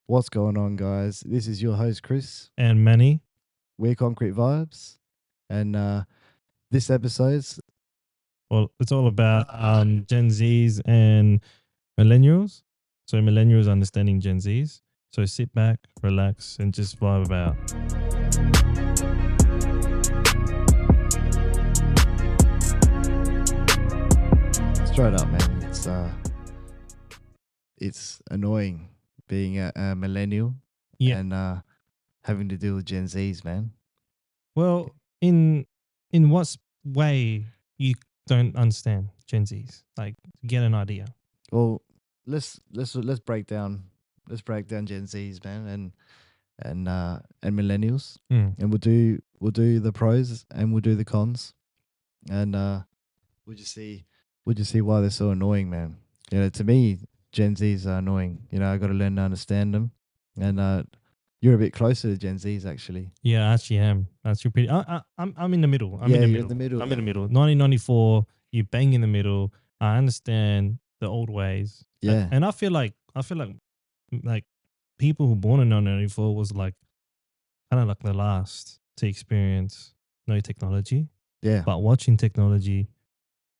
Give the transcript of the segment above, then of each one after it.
What's going on, guys? This is your host, Chris. And many. We're Concrete Vibes. And this episode's, Well, it's all about Gen Zs and Millennials. So Millennials understanding Gen Zs. So sit back, relax, and just vibe about. straight up, man. It's annoying being a millennial Yeah. and having to deal with Gen Zs, man. Well, in what way you don't understand Gen Zs? Like, get an idea. Well, let's break down Gen Zs, man, and millennials, and we'll do the pros and we'll do the cons, and we'll just see why they're so annoying, man. You know, to me, Gen Zs are annoying. You know, I got to learn to understand them, and you're a bit closer to Gen Zs, actually. Yeah, I actually am. Actually, pretty. I'm in the middle. You're in the middle. I'm in the middle. 1994. You bang in the middle. I understand the old ways. Yeah. And I feel like people who born in 1994 was like kind of like the last to experience no technology. Yeah. But watching technology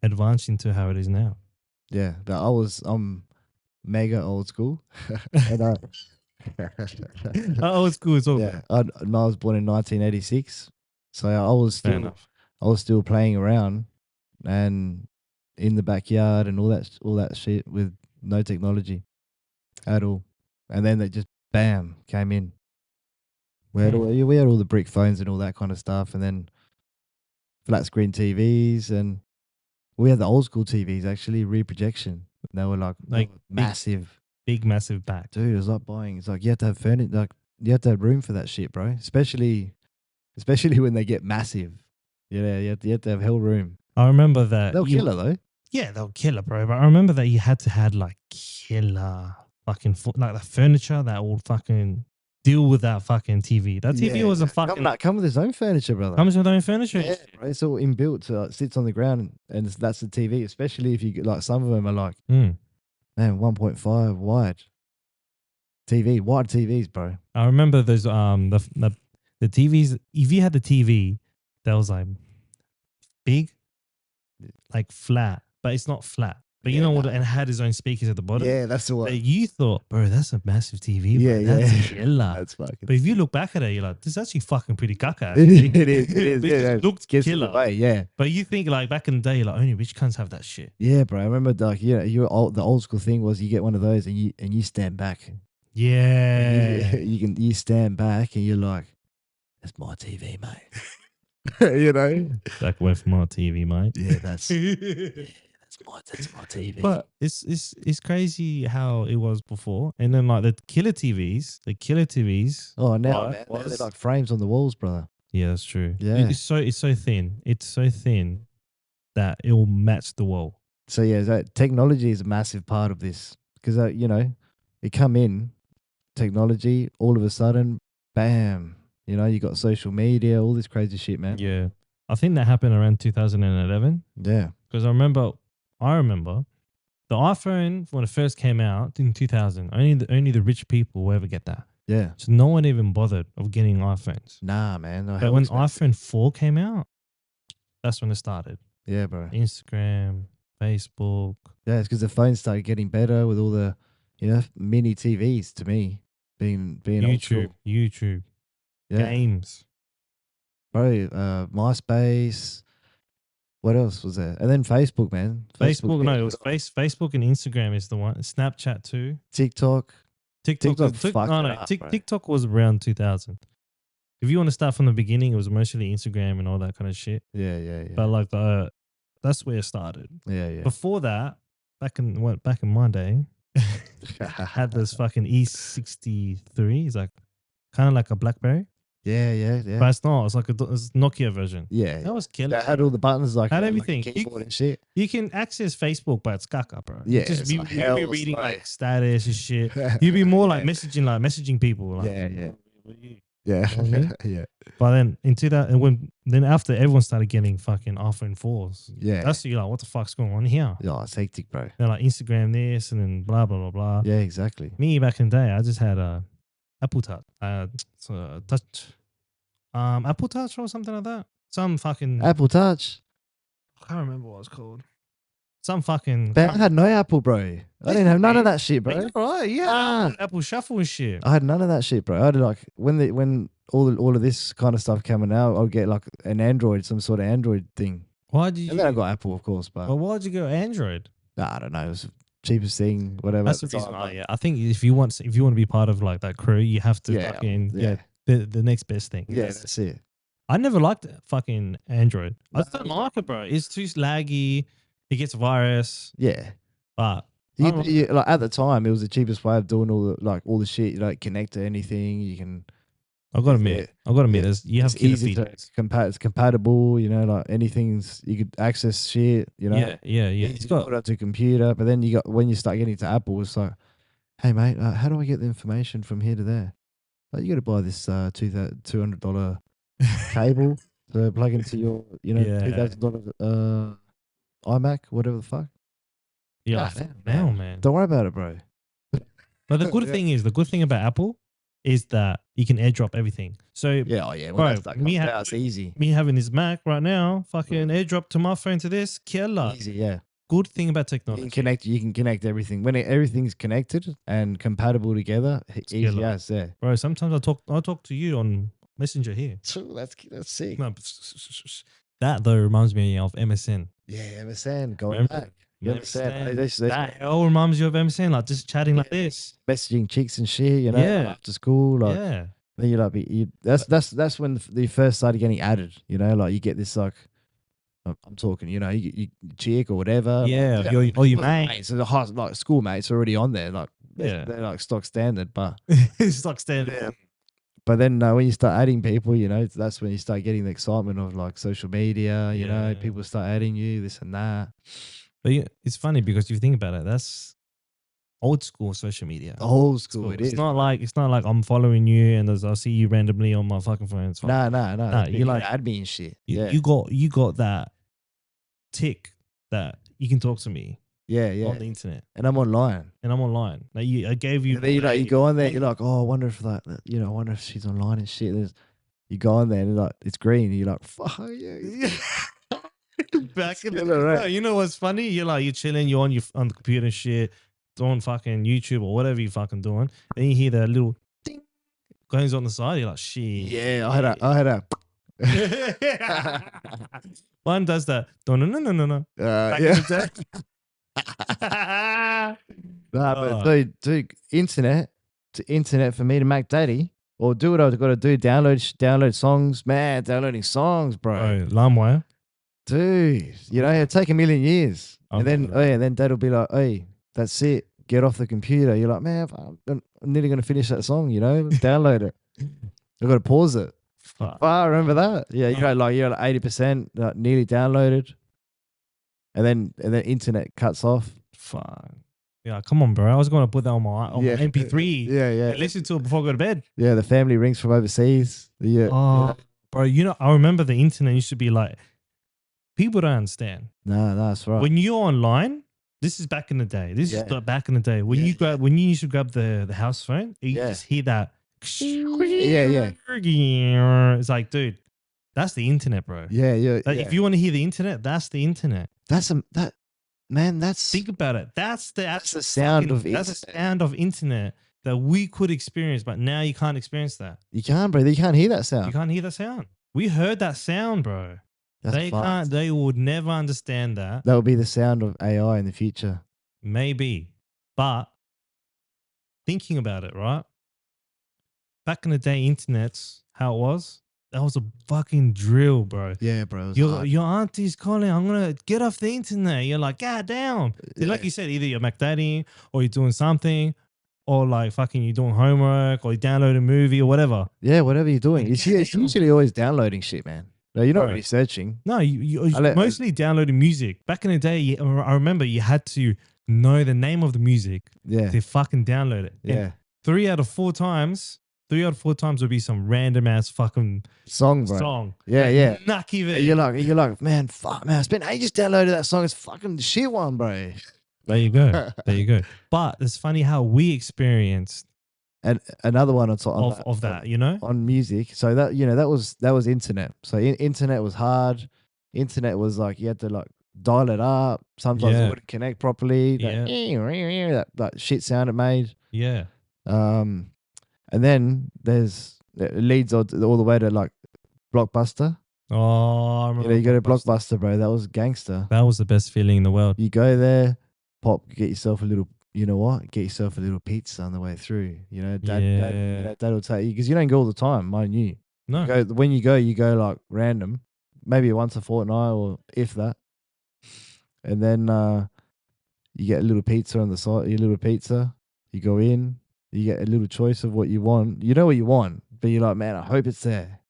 advance into how it is now. Yeah. But I'm mega old school. And old school is all. Yeah. I was born in 1986, so I was still playing around and in the backyard and all that shit with no technology at all. And then they just bam came in. We had all the brick phones and all that kind of stuff, and then flat screen TVs, and we had the old school TVs actually, reprojection. They were like massive, big massive back. Dude, it was like buying. It's like you have to have furniture, like you have to have room for that shit, bro. Especially when they get massive. Yeah, you have to have hell room. I remember that. They'll kill her though. Yeah, they'll kill her, bro. But I remember that you had to have like killer fucking like the furniture that will fucking deal with that fucking TV. That TV was a fucking come with its own furniture, brother. Comes with its own furniture. Yeah, bro. It's all inbuilt. So it sits on the ground, and that's the TV. Especially if you get like some of them are like, man, 1.5 wide wide TVs, bro. I remember those the TVs. If you had the TV that was like big, like flat, but it's not flat. But you know what? And had his own speakers at the bottom. Yeah, that's the one. You thought, bro, that's a massive TV. Bro. Yeah, that's killer. That's fucking. But if you look back at it, you're like, this is actually fucking pretty caca. It is. It looks killer. Away, yeah. But you think like back in the day, like only rich cunts have that shit. Yeah, bro. I remember like the old school thing was you get one of those and you stand back. Yeah. You stand back and you're like, that's my TV, mate. You know? Back away from my TV, mate. Yeah, that's my TV. But it's crazy how it was before. And then like the killer TVs. Oh, now man, they're like frames on the walls, brother. Yeah, that's true. Yeah. It's so thin. It's so thin that it will match the wall. So yeah, technology is a massive part of this. Because you know, it come in, technology, all of a sudden, bam. You know, you got social media, all this crazy shit, man. Yeah. I think that happened around 2011. Yeah. Because I remember the iPhone when it first came out in 2000. Only the rich people will ever get that. Yeah. So no one even bothered of getting iPhones. Nah, man. But when iPhone 4 came out, that's when it started. Yeah, bro. Instagram, Facebook. Yeah, it's because the phones started getting better with all the, mini TVs. To me, being YouTube, games, bro. MySpace. What else was there? And then Facebook, man. Facebook Facebook and Instagram is the one. Snapchat too. TikTok was around 2000. If you want to start from the beginning, it was mostly Instagram and all that kind of shit. Yeah. But like that's where it started. Yeah. Before that, back in my day, I had this fucking E63. It's like kind of like a BlackBerry. Yeah. But it's not. It's like it's Nokia version. Yeah. That was killer. That had all the buttons, like had everything. Like keyboard and shit. You can access Facebook, but it's caca, bro. Yeah. You'd be reading like status and shit. You'd be more like messaging people. Like, yeah. Yeah. Yeah. But then in 2000, then after everyone started getting fucking iPhone 4s. Yeah. That's you're like, what the fuck's going on here? Yeah, it's hectic, bro. They're like Instagram this and then blah blah blah blah. Yeah, exactly. Me back in the day, I just had Apple Touch. Touch. Apple Touch or something like that. Some fucking. Apple Touch. I can't remember what it's called. Some fucking. Man, I had no Apple, bro. I didn't have none of that shit, bro. Right, yeah. Apple Shuffle and shit. I had none of that shit, bro. I had like when all of this kind of stuff coming out, I'll get like an Android, some sort of Android thing. Why did you? And then I got Apple, of course, but Well, why'd you go Android? I don't know. It was the cheapest thing, whatever. That's the reason. Yeah, I think if you want to be part of like that crew, you have to fucking the next best thing. Yeah, that's it. I never liked fucking Android. I just don't like it, bro. It's too laggy. It gets virus. Yeah, but like at the time, it was the cheapest way of doing all the shit. You don't connect to anything. You can. I gotta admit, you have it's easy to it's compatible. You know, like anything's you could access shit. You know, yeah. It's got put it to a computer, but then when you start getting to Apple, it's like, hey mate, how do I get the information from here to there? Like, you got to buy this $200 cable to plug into your $2,000 iMac, whatever the fuck. Yeah, man. Don't worry about it, bro. But the good thing about Apple is that you can airdrop everything. So well, that's easy. Me having this Mac right now, fucking airdrop to my phone to this, killer. Easy, yeah. Good thing about technology. You can connect everything. When everything's connected and compatible together, easy as there. Bro, sometimes I talk to you on Messenger here. That's sick. No, that though reminds me of MSN. Yeah, MSN going back. MSN. That hell reminds you of MSN, like just chatting like this, messaging chicks and shit. You know, after school, like then you like that's when they first started getting added. You know, like you get this like. I'm talking, you know, you chick or whatever. Yeah, like, your mates. So the high, like schoolmates are already on there. Like, they're like stock standard, but stock standard. Yeah. But then when you start adding people, you know, that's when you start getting the excitement of like social media. You know, people start adding you, this and that. But it's funny because if you think about it, that's old school social media. Old school, it is. It's not like I'm following you and I'll see you randomly on my fucking phone. No. You like add me and shit. You got that tick that you can talk to me. Yeah. On the internet. And I'm online. Like I gave you. And then you go on there. You're like, oh, I wonder if I wonder if she's online and shit. You go on there and like it's green. And you're like, fuck yeah. Back in the right. You know what's funny? You're chilling. You're on the computer and shit, doing fucking YouTube or whatever you fucking doing. Then you hear that little ding goes on the side. You're like, shit. Yeah, I had a. One does that. No. Back in the day. But dude, internet for me to Mac Daddy or do what I've got to do. Download songs, man. Downloading songs, bro. LimeWire, dude. You know, it'll take a million years, and then Dad will be like, "Hey, that's it. Get off the computer." You're like, "Man, I'm nearly gonna finish that song. You know, download it. I've got to pause it." I remember that. Yeah, you're like 80%, nearly downloaded, and then internet cuts off. Fuck. Yeah, come on, bro. I was gonna put that on my MP3. Yeah. And listen to it before I go to bed. Yeah, the family rings from overseas. Yeah. Bro, you know, I remember the internet used to be like, people don't understand. No, that's right. When you're online, this is back in the day. Back in the day when you used to grab the house phone, you just hear that. Yeah. It's like, dude, that's the internet, bro. Yeah. If you want to hear the internet, that's the internet. Think about it. That's the sound of internet. That's the sound of internet that we could experience, but now you can't experience that. You can't, bro. You can't hear that sound. You can't hear that sound. We heard that sound, bro. They would never understand that. That would be the sound of AI in the future. Maybe. But thinking about it, right? Back in the day, internet's how it was. That was a fucking drill, bro. Yeah, bro. Your auntie's calling. I'm going to get off the internet. You're like, God damn. Yeah. Like you said, either you're McDaddy or you're doing something or like fucking you're doing homework or you download a movie or whatever. Yeah, whatever you're doing. It's usually always downloading shit, man. No, you're not really searching. No, you're mostly downloading music. Back in the day, I remember you had to know the name of the music to fucking download it. Yeah. And 3 out of 4 times would be some random ass fucking song, bro. Yeah. Not even. You're like, man, fuck, man. I spent ages downloading that song. It's fucking the shit one, bro. There you go. But it's funny how we experienced And another one of that, you know? on music. So that that was internet. So internet was hard. Internet was like you had to like dial it up. Sometimes it wouldn't connect properly. That shit sound it made. Yeah. And then it leads all the way to like Blockbuster. Oh, I remember. You go to Blockbuster, bro. That was gangster. That was the best feeling in the world. You go there, get yourself a little. You know what? Get yourself a little pizza on the way through. You know, dad will take you because you don't go all the time, mind you. No. When you go like random, maybe once a fortnight or if that. And then you get a little pizza on the side. Your little pizza. You go in. You get a little choice of what you want. You know what you want, but you're like, man, I hope it's there.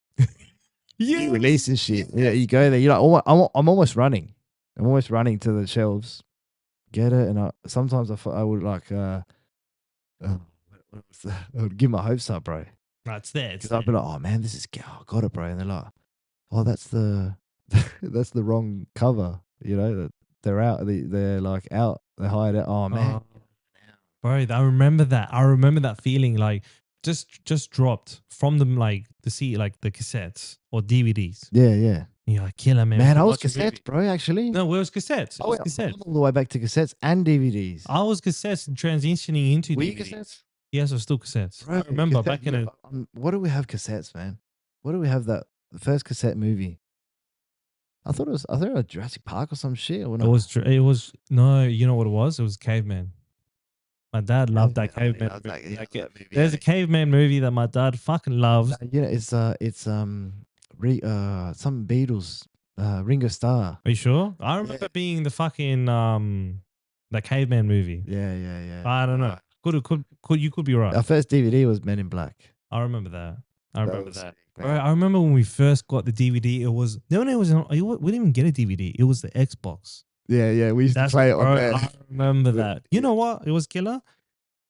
You release this shit. Yeah, you go there. You're like, I'm almost running. I'm almost running to the shelves. Get it, and sometimes I would like, I would give my hopes up, bro. That's there. Because I'd be like, oh man, this is, I got it, bro. And they're like, oh, that's the wrong cover. You know, they're out. They're like out. They hide it. Oh man, bro, I remember that. I remember that feeling like just dropped from the like the cassettes or DVDs. Yeah. You're like, killer, man. Man, I was cassettes, bro, actually. No, it was cassettes. It was cassettes. All the way back to cassettes and DVDs. I was cassettes transitioning into Were DVDs. you cassettes? Yes, I was still cassettes. Bro, I remember back in what do we have cassettes, man? What do we have the first cassette movie? I thought it was Jurassic Park or some shit. Or it was no, you know what it was? It was Caveman. My dad loved that Caveman movie. There's a Caveman movie that my dad fucking loves. You know, it's some Beatles, Ringo Starr. Are you sure? I remember being the fucking that Caveman movie. Yeah. I don't know. You could be right. Our first DVD was Men in Black. I remember that. Bro, I remember when we first got the DVD. It was we didn't even get a DVD. It was the Xbox. Yeah. We used to play it on there. I remember that. You know what? It was killer.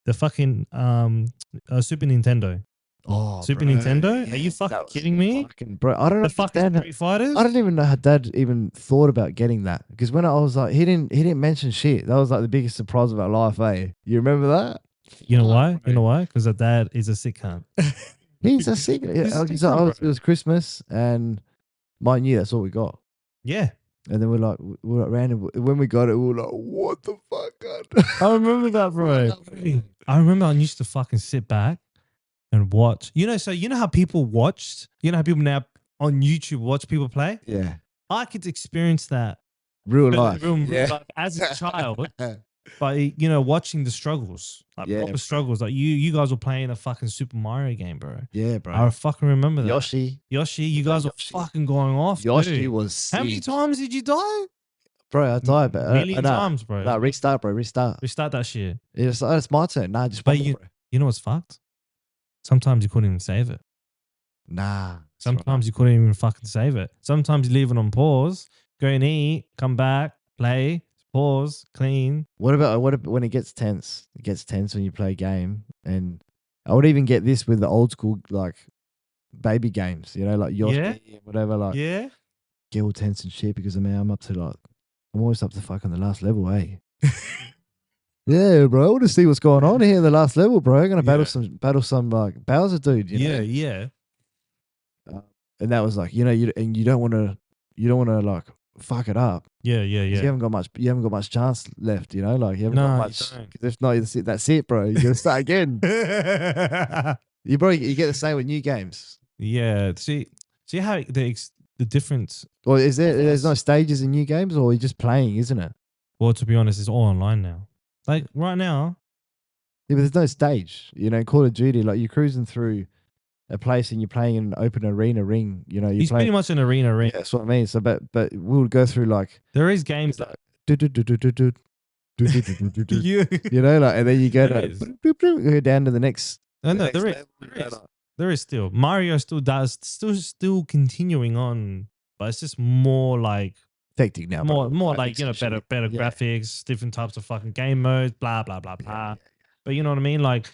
The fucking Super Nintendo. Oh, Super Nintendo? Are you fucking kidding me? Bro, I don't know. The fucking Street Fighters? I don't even know how Dad even thought about getting that. Because when I was like, he didn't mention shit. That was like the biggest surprise of our life, eh? You remember that? You know why? You know why? Because our dad is a sick cunt. He's a sick. It was Christmas, and mind you, that's all we got. Yeah. And then we're like random. When we got it, we were like, what the fuck? I remember that, bro. I remember I used to fucking sit back and watch. You know how people watched? You know how people now on YouTube watch people play? Yeah. I could experience that. Real life. As a child. By watching the struggles, like proper struggles, like you guys were playing a fucking Super Mario game, bro. Yeah, bro. I fucking remember that. Yoshi, you guys were fucking going off. Yoshi dude. was sick. How many times did you die? Bro, I died, but million times, bro. Nah, restart, bro. Restart that shit. It's my turn. Nah, just one more, bro. You know what's fucked? Sometimes you couldn't even save it. Nah. Sometimes you couldn't even fucking save it. Sometimes you leave it on pause, go and eat, come back, play. Pause, clean. What about when it gets tense? It gets tense when you play a game, and I would even get this with the old school like baby games, like Yoshi and whatever. Like, get all tense and shit because I'm almost up to fucking the last level, eh? Yeah, bro. I want to see what's going on here in the last level, bro. I'm gonna battle some like Bowser dude. Yeah. And that was like, you don't want to like fuck it up. Yeah. You haven't got much chance left, like you haven't got much. If not, that's it, bro. You gotta start again. you get the same with new games. Yeah. See how the difference. Well, there's no stages in new games, or you're just playing, isn't it? Well, to be honest, it's all online now. Like right now. Yeah, but there's no stage. Call of Duty, like you're cruising through a place and you're playing in an open arena ring. He's pretty much an arena ring. Yeah, that's what I mean. So, but we'll go through like there is games that and then you go down to the next. No, there is still Mario still continuing on, but it's just more like hectic now. More like better graphics, different types of fucking game modes, blah blah blah blah. Yeah. But you know what I mean, like.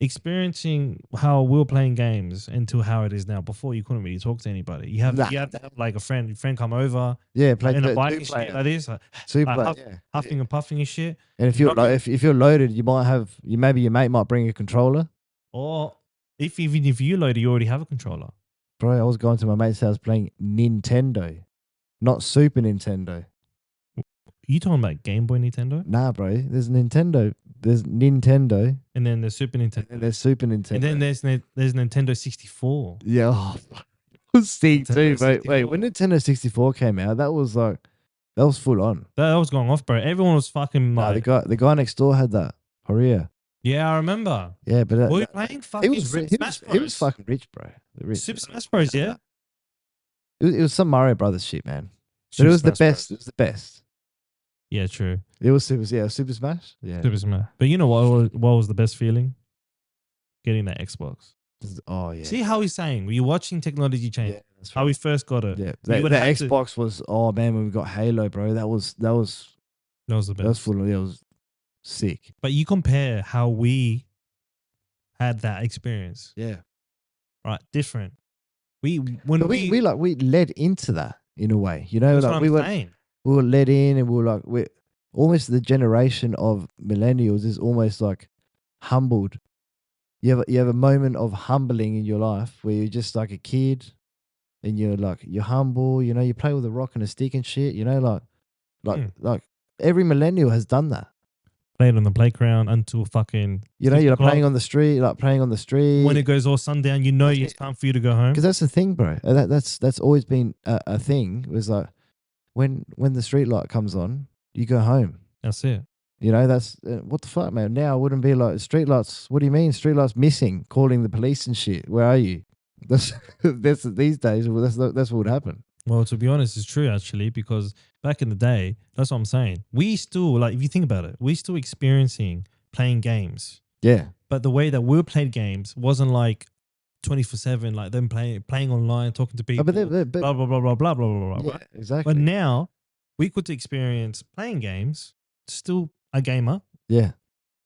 Experiencing how we were playing games into how it is now. Before you couldn't really talk to anybody. You have to have like a friend come over. Yeah, play in a bike and shit like this. Huffing and puffing and shit. And if you're loaded, your mate might bring a controller. Or even if you load it, you already have a controller. Bro, I was going to my mate's house playing Nintendo, not Super Nintendo. You talking about Game Boy Nintendo? Nah, bro. There's Nintendo. There's Nintendo. And then there's Super Nintendo. And there's Super Nintendo. And then there's Nintendo 64. Yeah. Oh, it was sick too, bro. 64. Wait, when Nintendo 64 came out, that was full on. That was going off, bro. Everyone was fucking Nah, like. the guy next door had that. Horia. Yeah, I remember. Yeah, but Were we playing fucking Smash Bros? He was fucking rich, bro. Super Smash Bros, yeah? It was some Mario Brothers shit, man. But it was the best. It was the best. Yeah, true. It was Super Smash. Yeah. Super Smash. But you know what was the best feeling? Getting that Xbox. Oh, yeah. See how he's saying? You're watching technology change. Yeah, that's right. How we first got it. Yeah. The Xbox was, oh, man, when we got Halo, bro, that was the best. That was full of, it was sick. But you compare how we had that experience. Yeah. Right. Different. We led into that in a way. You know, that's like what I'm saying. We were led in and we're almost the generation of millennials is almost like humbled. You have a moment of humbling in your life where you're just like a kid and you're humble, you know, you play with a rock and a stick and shit, you know, like every millennial has done that. Played on the playground until fucking, you know, you're playing on the street, When it goes all sundown, you know it's time for you to go home. Because that's the thing, bro. That's always been a thing. It was like when the street light comes on, you go home. That's it. You know, that's what the fuck, man. Now it wouldn't be like street lights. What do you mean street lights missing? Calling the police and shit. Where are you? That's these days. That's what would happen. Well, to be honest, it's true actually, because back in the day, that's what I'm saying. We still, like, if you think about it, we still experiencing playing games. Yeah. But the way that we played games wasn't like 24/7, like them playing online, talking to people, blah, blah, blah, blah, blah, blah, blah, blah, yeah, right? exactly. But now we could experience playing games, still a gamer. Yeah.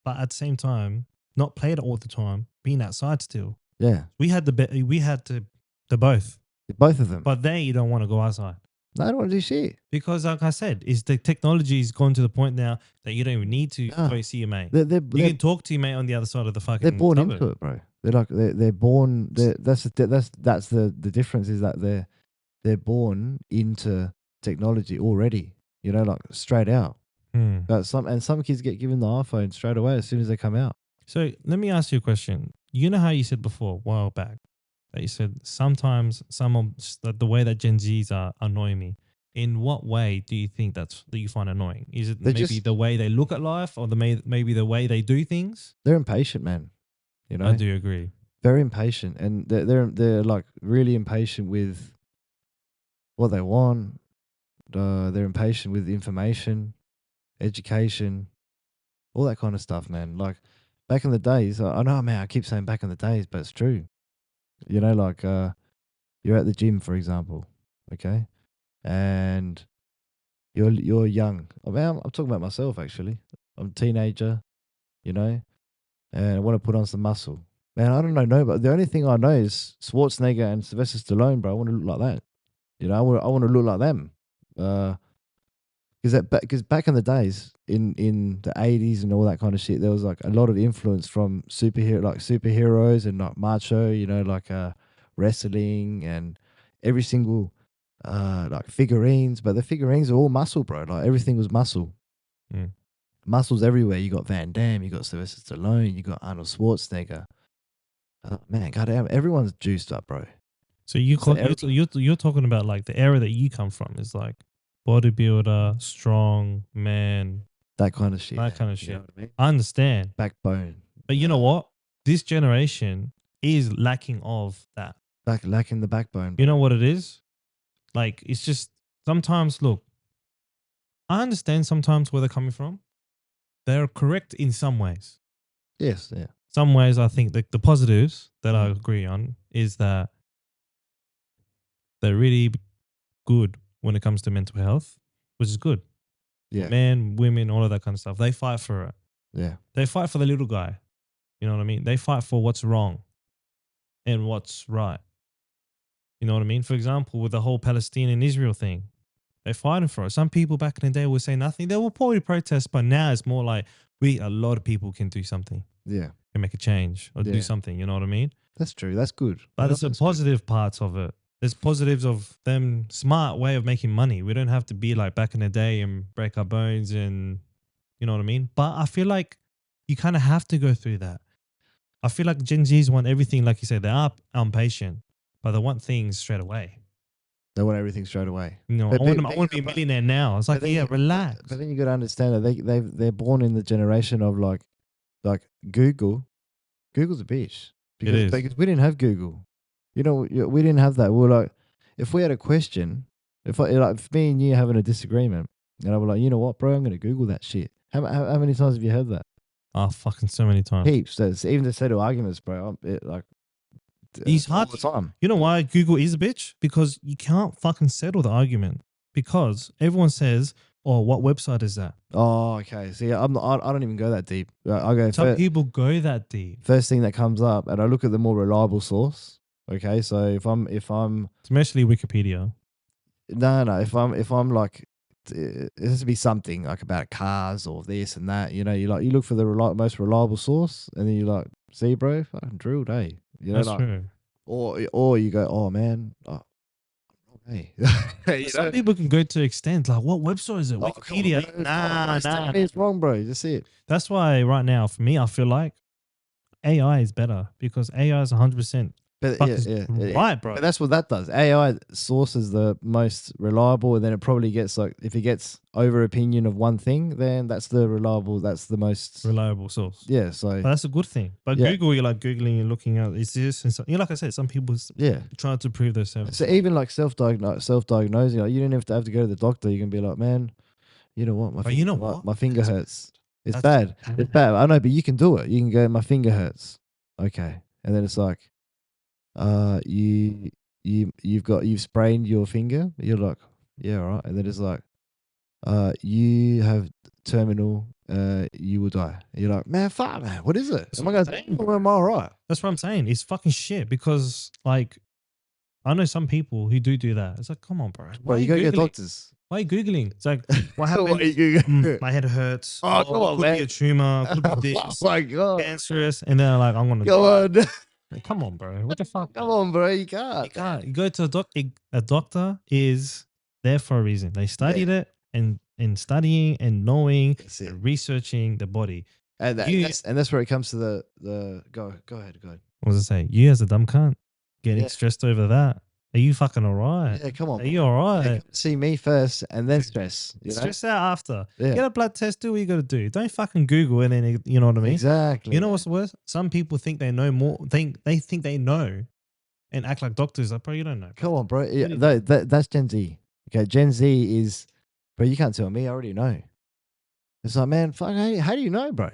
But at the same time, not play it all the time, being outside still. Yeah. We had the both. Both of them. But you don't want to go outside. No, I don't want to do shit. Because like I said, is the technology's gone to the point now that you don't even need to go see your mate. You can talk to your mate on the other side of the fucking They're born suburb. into it, bro. They're born. That's the difference is that they're born into technology already. You know, like straight out. But some kids get given the iPhone straight away as soon as they come out. So let me ask you a question. You know how you said before, a while back, that you said sometimes the way that Gen Zs are annoying me. In what way do you think that you find annoying? Is it maybe the way they look at life, or maybe the way they do things? They're impatient, man. You know, I do agree. Very impatient, and they're like really impatient with what they want. They're impatient with information, education, all that kind of stuff, man. Like back in the days, I know, man. I keep saying back in the days, but it's true. You know, like you're at the gym, for example, okay, and you're young. I mean, I'm talking about myself actually. I'm a teenager, you know, and I want to put on some muscle. Man, I don't know, but the only thing I know is Schwarzenegger and Sylvester Stallone, bro. I want to look like that. You know, I want to look like them. Because back in the days, in the 80s and all that kind of shit, there was like a lot of influence from superheroes and like macho, you know, like wrestling and every single like figurines. But the figurines are all muscle, bro. Like everything was muscle. Muscles everywhere. You got Van Damme, you got Sylvester Stallone, you got Arnold Schwarzenegger. Man, goddamn, everyone's juiced up, bro. So you're talking about like the era that you come from is like bodybuilder, strong man, that kind of shit. That kind of shit. You know what I mean? I understand. Backbone. But you know what? This generation is lacking of that. Lacking the backbone. Bro. You know what it is? Like, it's just sometimes, look, I understand sometimes where they're coming from. They're correct in some ways. Yes, yeah. Some ways I think the positives that I agree on is that they're really good when it comes to mental health, which is good. Yeah. Men, women, all of that kind of stuff. They fight for it. Yeah. They fight for the little guy. You know what I mean? They fight for what's wrong and what's right. You know what I mean? For example, with the whole Palestine and Israel thing, they're fighting for it. Some people back in the day will say nothing. They will probably protest, but now it's more like a lot of people can do something. Yeah. can make a change or do Yeah. something. You know what I mean? That's true. That's good. But there's some positive parts of it. There's positives of them smart way of making money. We don't have to be like back in the day and break our bones and you know what I mean? But I feel like you kind of have to go through that. I feel like Gen Zs want everything, like you said, they are impatient, but they want things straight away. They want everything straight away. You know, But I want to be a millionaire now. It's like, yeah, relax. But then you got to understand that they're born in the generation of like Google. Google's a bitch because we didn't have Google. You know, we didn't have that. We were like, if we had a question, if me and you having a disagreement, and I was like, you know what, bro, I'm going to Google that shit. How many times have you heard that? Oh, fucking so many times. Heaps. That's even to settle arguments, bro. It's hard all the time. You know why Google is a bitch? Because you can't fucking settle the argument. Because everyone says, "Oh, what website is that?" Oh, okay. See, I don't even go that deep. I go. Some people go that deep. First thing that comes up, and I look at the more reliable source. Okay, so if I'm, especially Wikipedia. No. If I'm like, it has to be something like about cars or this and that. You know, you look for the most reliable source, and then you like, see, bro, fucking drilled, eh? You know, that's true. Or you go, oh man, hey. Some people can go to extent like, what website is it? Wikipedia? Nah. It's wrong, bro. Just see it. That's why right now, for me, I feel like AI is better because AI is 100%. But right, bro. But that's what that does. AI sources the most reliable, and then it probably gets like, if it gets over opinion of one thing, then that's the most reliable source. Yeah, so but that's a good thing. But Google, you're like googling and looking at is this, and so, like I said, some people try to prove themselves. So even like self-diagnosing, like you don't have to go to the doctor. You can be like, man, you know what, my finger hurts. It's bad. It's bad. I know, but you can do it. You can go, my finger hurts. Okay, and then it's like, you've sprained your finger. You're like, yeah, all right. And then it's like, you have terminal. You will die. And you're like, man, fuck, man. What is it? Am I all right? That's what I'm saying. It's fucking shit because like, I know some people who do that. It's like, come on, bro. Why you go get doctors? Why are you Googling? It's like, what happened? My head hurts. Oh, come on, could man. be a tumor. Could be this. Oh, my God. Cancerous. And then like, I'm going to go on. Like, come on, bro. What the fuck? Come on, bro. You can't. You can't. You go to a doctor. A doctor is there for a reason. They studied it and studying and knowing and researching the body. And that's where it comes to the go ahead. What was I say? You as a dumb cunt getting stressed over that. Are you fucking all right? Yeah, come on. Are you all right? Yeah, see me first and then stress. Stress out after. Yeah. Get a blood test, do what you got to do. Don't fucking Google and then, you know what I mean? Exactly. You know what's worse? Some people think they know more. They think they know and act like doctors. Like, bro, you don't know. Come on, bro. Yeah, that's Gen Z. Okay, Gen Z is, bro, you can't tell me. I already know. It's like, man, fuck, how do you know, bro?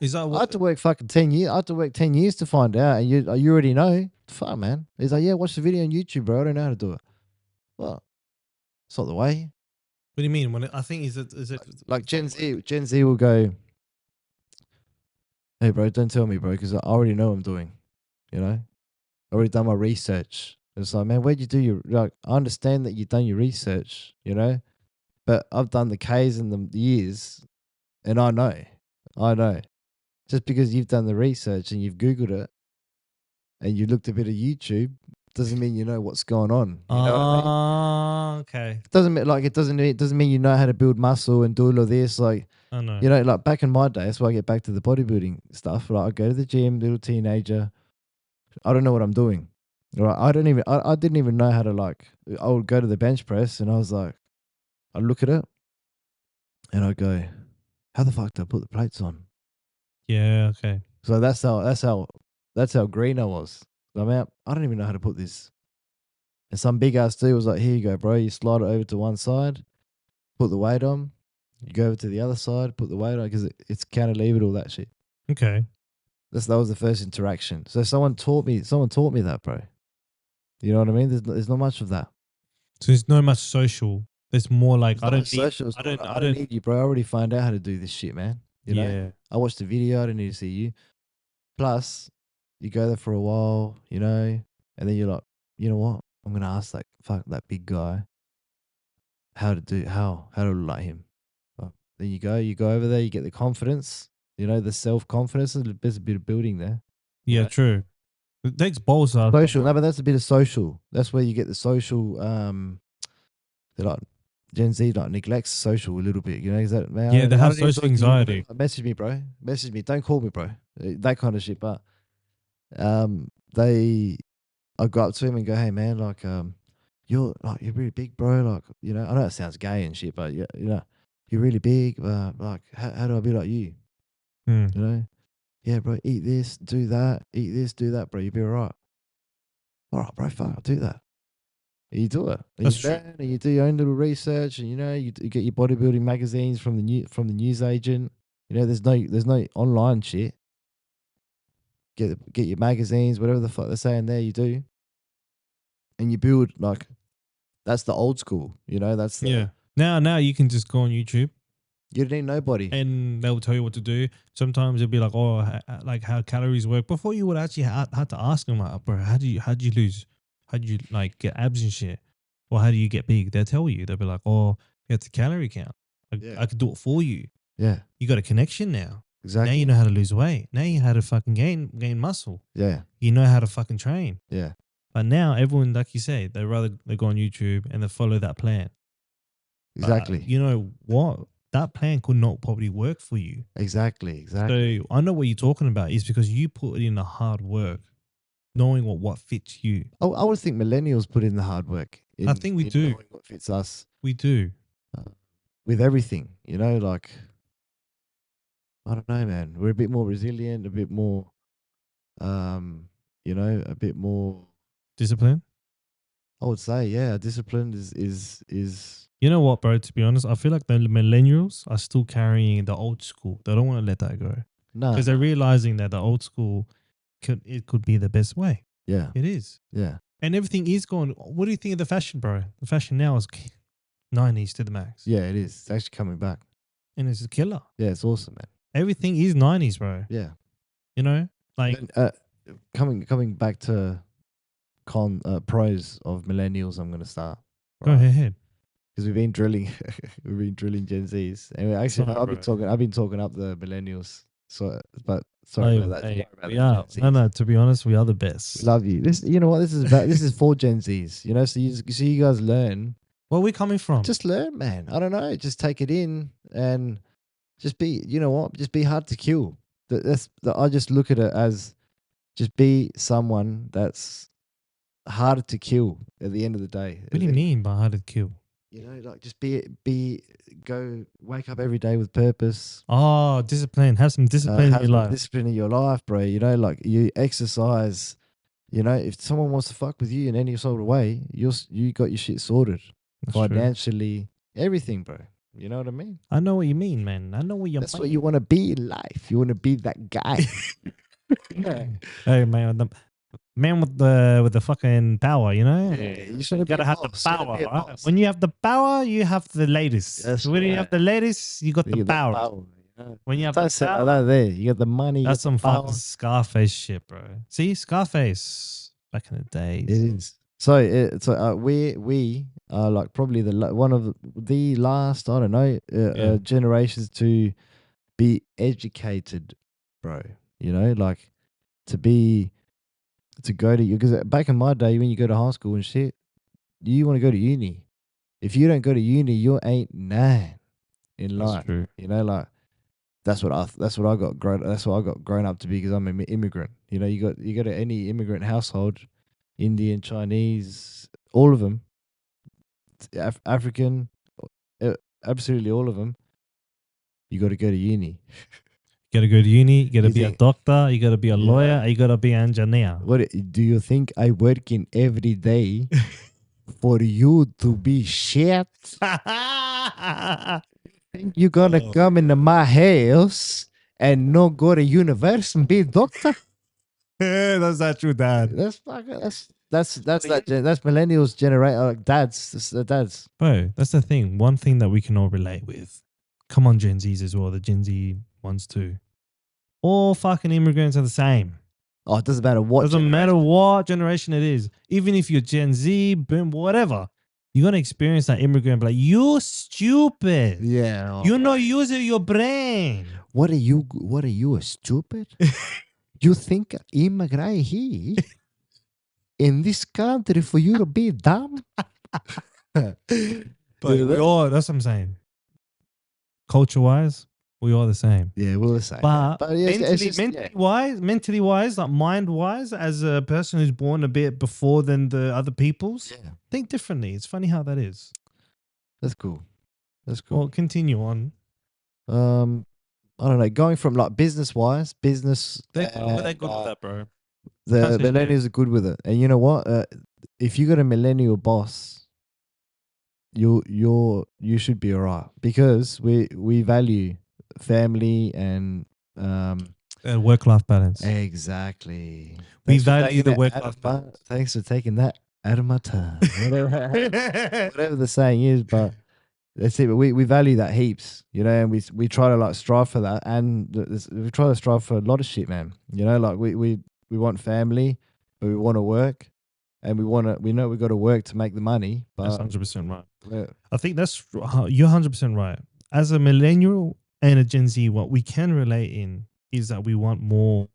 Is that what? I had to work fucking 10 years. I had to work 10 years to find out, and you already know. Fuck, man. He's like, yeah, watch the video on YouTube, bro. I don't know how to do it. Well, it's not the way. What do you mean? I think is it like Gen Z will go, hey, bro, don't tell me, bro, because I already know what I'm doing. You know, I already done my research. It's like, man, where'd you do your, like, I understand that you've done your research, you know, but I've done the K's and the years, and I know. Just because you've done the research and you've Googled it and you looked a bit of YouTube doesn't mean you know what's going on. You know what I mean? Okay. It doesn't mean you know how to build muscle and do all of this. Like, I know. You know, like back in my day, that's why I get back to the bodybuilding stuff. Like, I go to the gym, little teenager. I don't know what I'm doing. Right? I didn't even know how to, like, I would go to the bench press and I was like, I look at it and I go, how the fuck do I put the plates on? Yeah, okay. So that's how green I was. I mean, I don't even know how to put this. And some big ass dude was like, here you go, bro. You slide it over to one side, put the weight on. You go over to the other side, put the weight on, because it's cantilevered, all that shit. Okay. That was the first interaction. So someone taught me that, bro. You know what I mean? There's not much of that. So there's no much social. There's more like, I don't need you, bro. I already find out how to do this shit, man. You know? I watched the video. I don't need to see you. Plus, you go there for a while, you know, and then you're like, you know what? I'm gonna ask that big guy how to look like him. Well, then you go over there, you get the confidence, the self-confidence. There's a bit of building there. Yeah, true. It takes balls. Social. No, but that's a bit of social. That's where you get the social. They're like Gen Z like neglects social a little bit. Is that man? Yeah, they I have don't even social talk to you, anxiety. Message me, bro. Message me. Don't call me, bro. That kind of shit. But I go up to him and go, hey man, like you're really big, bro. Like I know it sounds gay and shit, but you're really big. Like how do I be like you? Yeah, bro. Eat this, do that. Eat this, do that, bro. You'll be all right. All right, bro. Fuck, I'll do that. And you do it. And That's you learn, and you do your own little research, and you get your bodybuilding magazines from the news agent. There's no online shit. Get your magazines, whatever the fuck they're saying there, you do, and you build like that's the old school. That's the Now you can just go on YouTube. You don't need nobody, and they'll tell you what to do. Sometimes it'll be like, oh, like how calories work. Before you would actually had to ask them, like, bro, how do you lose? How do you like get abs and shit? Or how do you get big? They'll tell you. They'll be like, oh, it's a calorie count. I could do it for you. Yeah, you got a connection now. Exactly. Now you know how to lose weight. Now you know how to fucking gain muscle. Yeah, you know how to fucking train. Yeah. But now everyone, like you say, they go on YouTube and they follow that plan. Exactly. You know what? That plan could not probably work for you. Exactly. So I know what you're talking about is because you put in the hard work, knowing what fits you. I would think millennials put in the hard work. I think we do. Knowing what fits us. We do. With everything, like, I don't know, man. We're a bit more resilient, a bit more, a bit more disciplined. I would say, yeah, disciplined is. You know what, bro? To be honest, I feel like the millennials are still carrying the old school. They don't want to let that go. No, because they're realizing that the old school could be the best way. Yeah, it is. Yeah, and everything is going. What do you think of the fashion, bro? The fashion now is 90s to the max. Yeah, it is. It's actually coming back, and it's a killer. Yeah, it's awesome, man. Everything is 90s, bro. Yeah, like coming back to pros of millennials. I'm going to start. Go ahead. Because we've been drilling Gen Zs, and actually I've been talking up the millennials. So, but sorry about that. We are. No. To be honest, we are the best. Love you. This, you know what? This is for Gen Zs. So you guys learn. Where are we coming from? Just learn, man. I don't know. Just take it in and just be. You know what? Just be hard to kill. I just look at it as just be someone that's harder to kill at the end of the day. What do you mean by hard to kill? Like just go wake up every day with purpose. Oh, discipline. Have some discipline in your life. Discipline in your life, bro. Like you exercise. If someone wants to fuck with you in any sort of way, you got your shit sorted. That's financially, true. Everything, bro. You know what I mean? I know what you mean, man. I know what you mean. That's what you want to be in life. You want to be that guy. Yeah. Hey, man. Man with the fucking power, Yeah, you gotta have the power. Right? When you have the power, you have the latest. When you have the latest, you got the power. When you have the power, there, you got the money. That's some fucking Scarface shit, bro. See, Scarface back in the days. It is. So we are like probably one of the last, I don't know, generations to be educated, bro. Like to go to you, because back in my day when you go to high school and shit, you want to go to uni. If you don't go to uni, you ain't none in life. True. Like that's what I got grown up to be, because I'm an immigrant. You go to any immigrant household, Indian, Chinese, all of them, African, absolutely all of them. You got to go to uni. You got to go to uni. You got to be a doctor. You got to be a lawyer. You got to be an engineer. What do you think? I working every day for you to be shit? You gonna come into my house and not go to university and be a doctor? That's not true, Dad. That's millennials generate dads. That's the dads. Bro, that's the thing. One thing that we can all relate with. Come on, Gen Zs as well. The Gen Z ones too. All fucking immigrants are the same. Oh, it doesn't matter what. Doesn't matter what generation it is. Even if you're Gen Z, boom, whatever. You're going to experience that immigrant, but like, you're stupid. Yeah. You're not using your brain. What are you, a stupid? You think immigrate here in this country for you to be dumb? But we all, that's what I'm saying. Culture wise, we all the same. Yeah, we're the same. But yeah, mentally wise, like mind wise, as a person who's born a bit before than the other people's, think differently. It's funny how that is. That's cool. That's cool. Well, continue on. I don't know. Going from like business wise, they're good with that, bro. The millennials are good with it, and you know what? If you got a millennial boss, you should be alright, because we value family and work life balance. Exactly. We value the work life balance. Thanks for taking that out of my tongue. Whatever the saying is, but that's it. But we value that heaps, you know, and we try to like strive for that, and we try to strive for a lot of shit, man. You know, like we want family, but we want to work, and we know we got to work to make the money. But that's 100% right. Yeah. I think you're 100% right. As a millennial and a Gen Z, what we can relate in is that we want more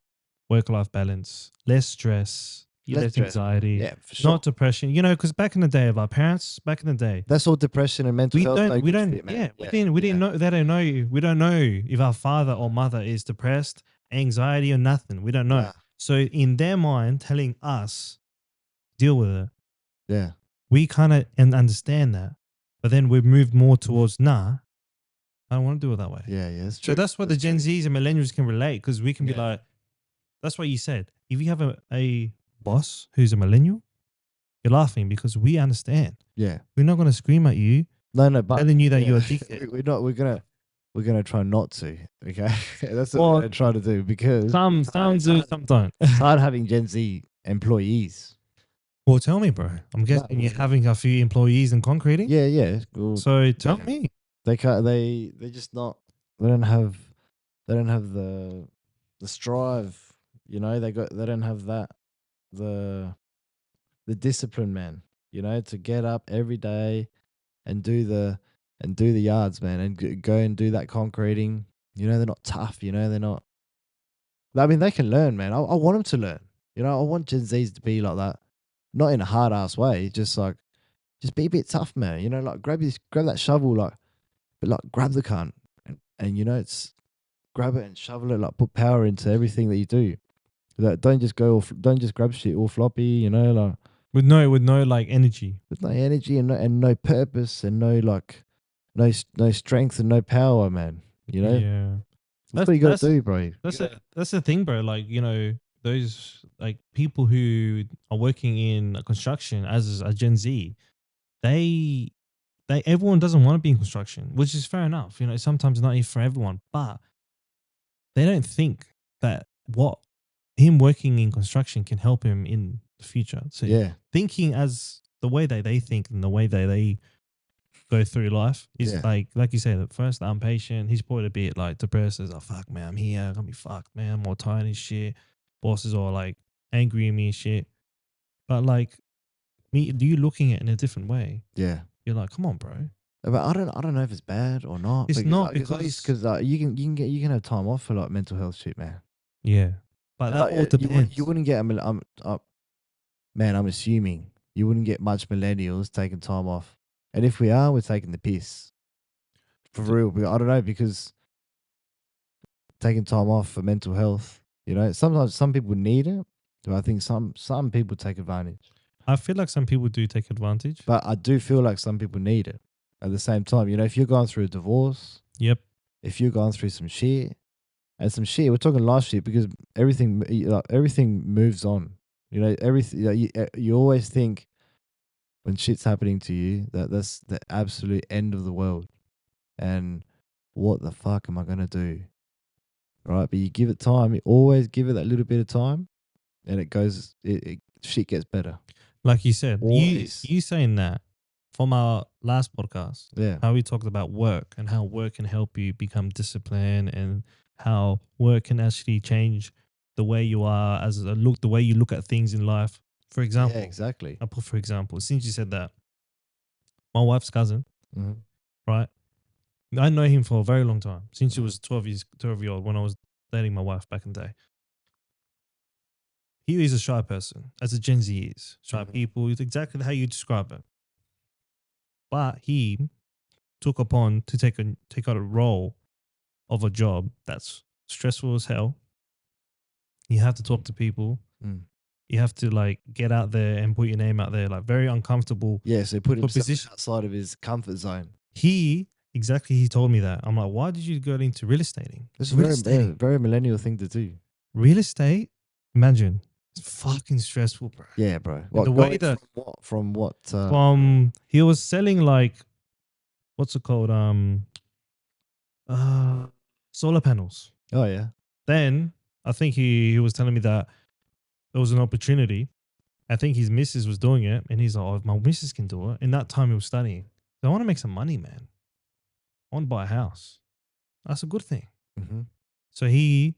work-life balance, less stress, less anxiety, yeah, for sure. not depression. You know, because back in the day of our parents, that's all depression and mental health. We didn't know. They don't know you. We don't know if our father or mother is depressed, anxiety, or nothing. We don't know. So in their mind, telling us deal with it. Yeah, we kind of understand that, but then we've moved more towards I don't want to do it that way. Yeah, that's true. So that's what the Gen Zs and millennials can relate, because we can be like, that's what you said. If you have a boss who's a millennial, you're laughing because we understand. Yeah, we're not going to scream at you. No, but telling you that you're a dickhead. We're not. We're gonna try not to. Okay, that's what we're gonna try to do, because some do, some don't. It's hard having Gen Z employees. Well, tell me, bro. I'm guessing you're having a few employees in concreting. Yeah. Well, so tell me. They can't. They're just not. They don't have the strive. You know, they don't have that the discipline, man. You know, to get up every day and do the yards, man, and go and do that concreting. You know, they're not tough. You know, they're not. I mean, they can learn, man. I want them to learn. You know, I want Gen Zs to be like that, not in a hard ass way. Just be a bit tough, man. You know, like grab that shovel, but grab the cunt, and you know, it's grab it and shovel it. Like put power into everything that you do. Like, don't just grab shit all floppy. You know, like with no like energy, and no purpose, and no strength and no power, man. You know, yeah. That's what you got to do, bro. That's the thing, bro. Like, you know, those like people who are working in construction as a Gen Z, everyone doesn't want to be in construction, which is fair enough. You know, sometimes not for everyone, but they don't think that him working in construction can help him in the future. So thinking as the way that they think and the way that they go through life is like you say, at first I'm patient. He's probably a bit like depressed. As fuck, man, I'm here. I'm gonna be fucked, man. I'm all tired and shit. Bosses are like angry at me and shit. But like you looking at it in a different way. Yeah, you're like, come on, bro. But I don't know if it's bad or not. It's not because you can have time off for like mental health shit, man. Yeah, but that all depends. You wouldn't get man. I'm assuming you wouldn't get much millennials taking time off. And if we are, we're taking the piss. For real. I don't know, because taking time off for mental health, you know, sometimes some people need it, but I think some people take advantage. I feel like some people do take advantage. But I do feel like some people need it at the same time. You know, if you're going through a divorce, if you're going through some shit, we're talking life shit, because everything moves on. You know, everything. You always think, when shit's happening to you, that's the absolute end of the world. And what the fuck am I going to do? Right? But you give it time. You always give it that little bit of time, and shit gets better. Like you said, you saying that from our last podcast, how we talked about work and how work can help you become disciplined, and how work can actually change the way you are the way you look at things in life. For example, exactly. I'll put, for example, since you said that, my wife's cousin, right? I know him for a very long time, since he was 12 years old when I was dating my wife back in the day. He is a shy person, as a Gen Z is. Shy people is exactly how you describe it. But he took upon to take out a role of a job that's stressful as hell. You have to talk to people. You have to like get out there and put your name out there, like very uncomfortable. Yeah, so put himself outside of his comfort zone. He told me that. I'm like, why did you go into real estate? It's a very millennial thing to do. Real estate, imagine, it's fucking stressful, bro. Yeah, bro. What, the way that from what he was selling like, what's it called? Solar panels. Oh yeah. Then I think he was telling me that there was an opportunity. I think his missus was doing it, and he's like, "Oh, if my missus can do it." In that time, he was studying. So I want to make some money, man. I want to buy a house. That's a good thing. So he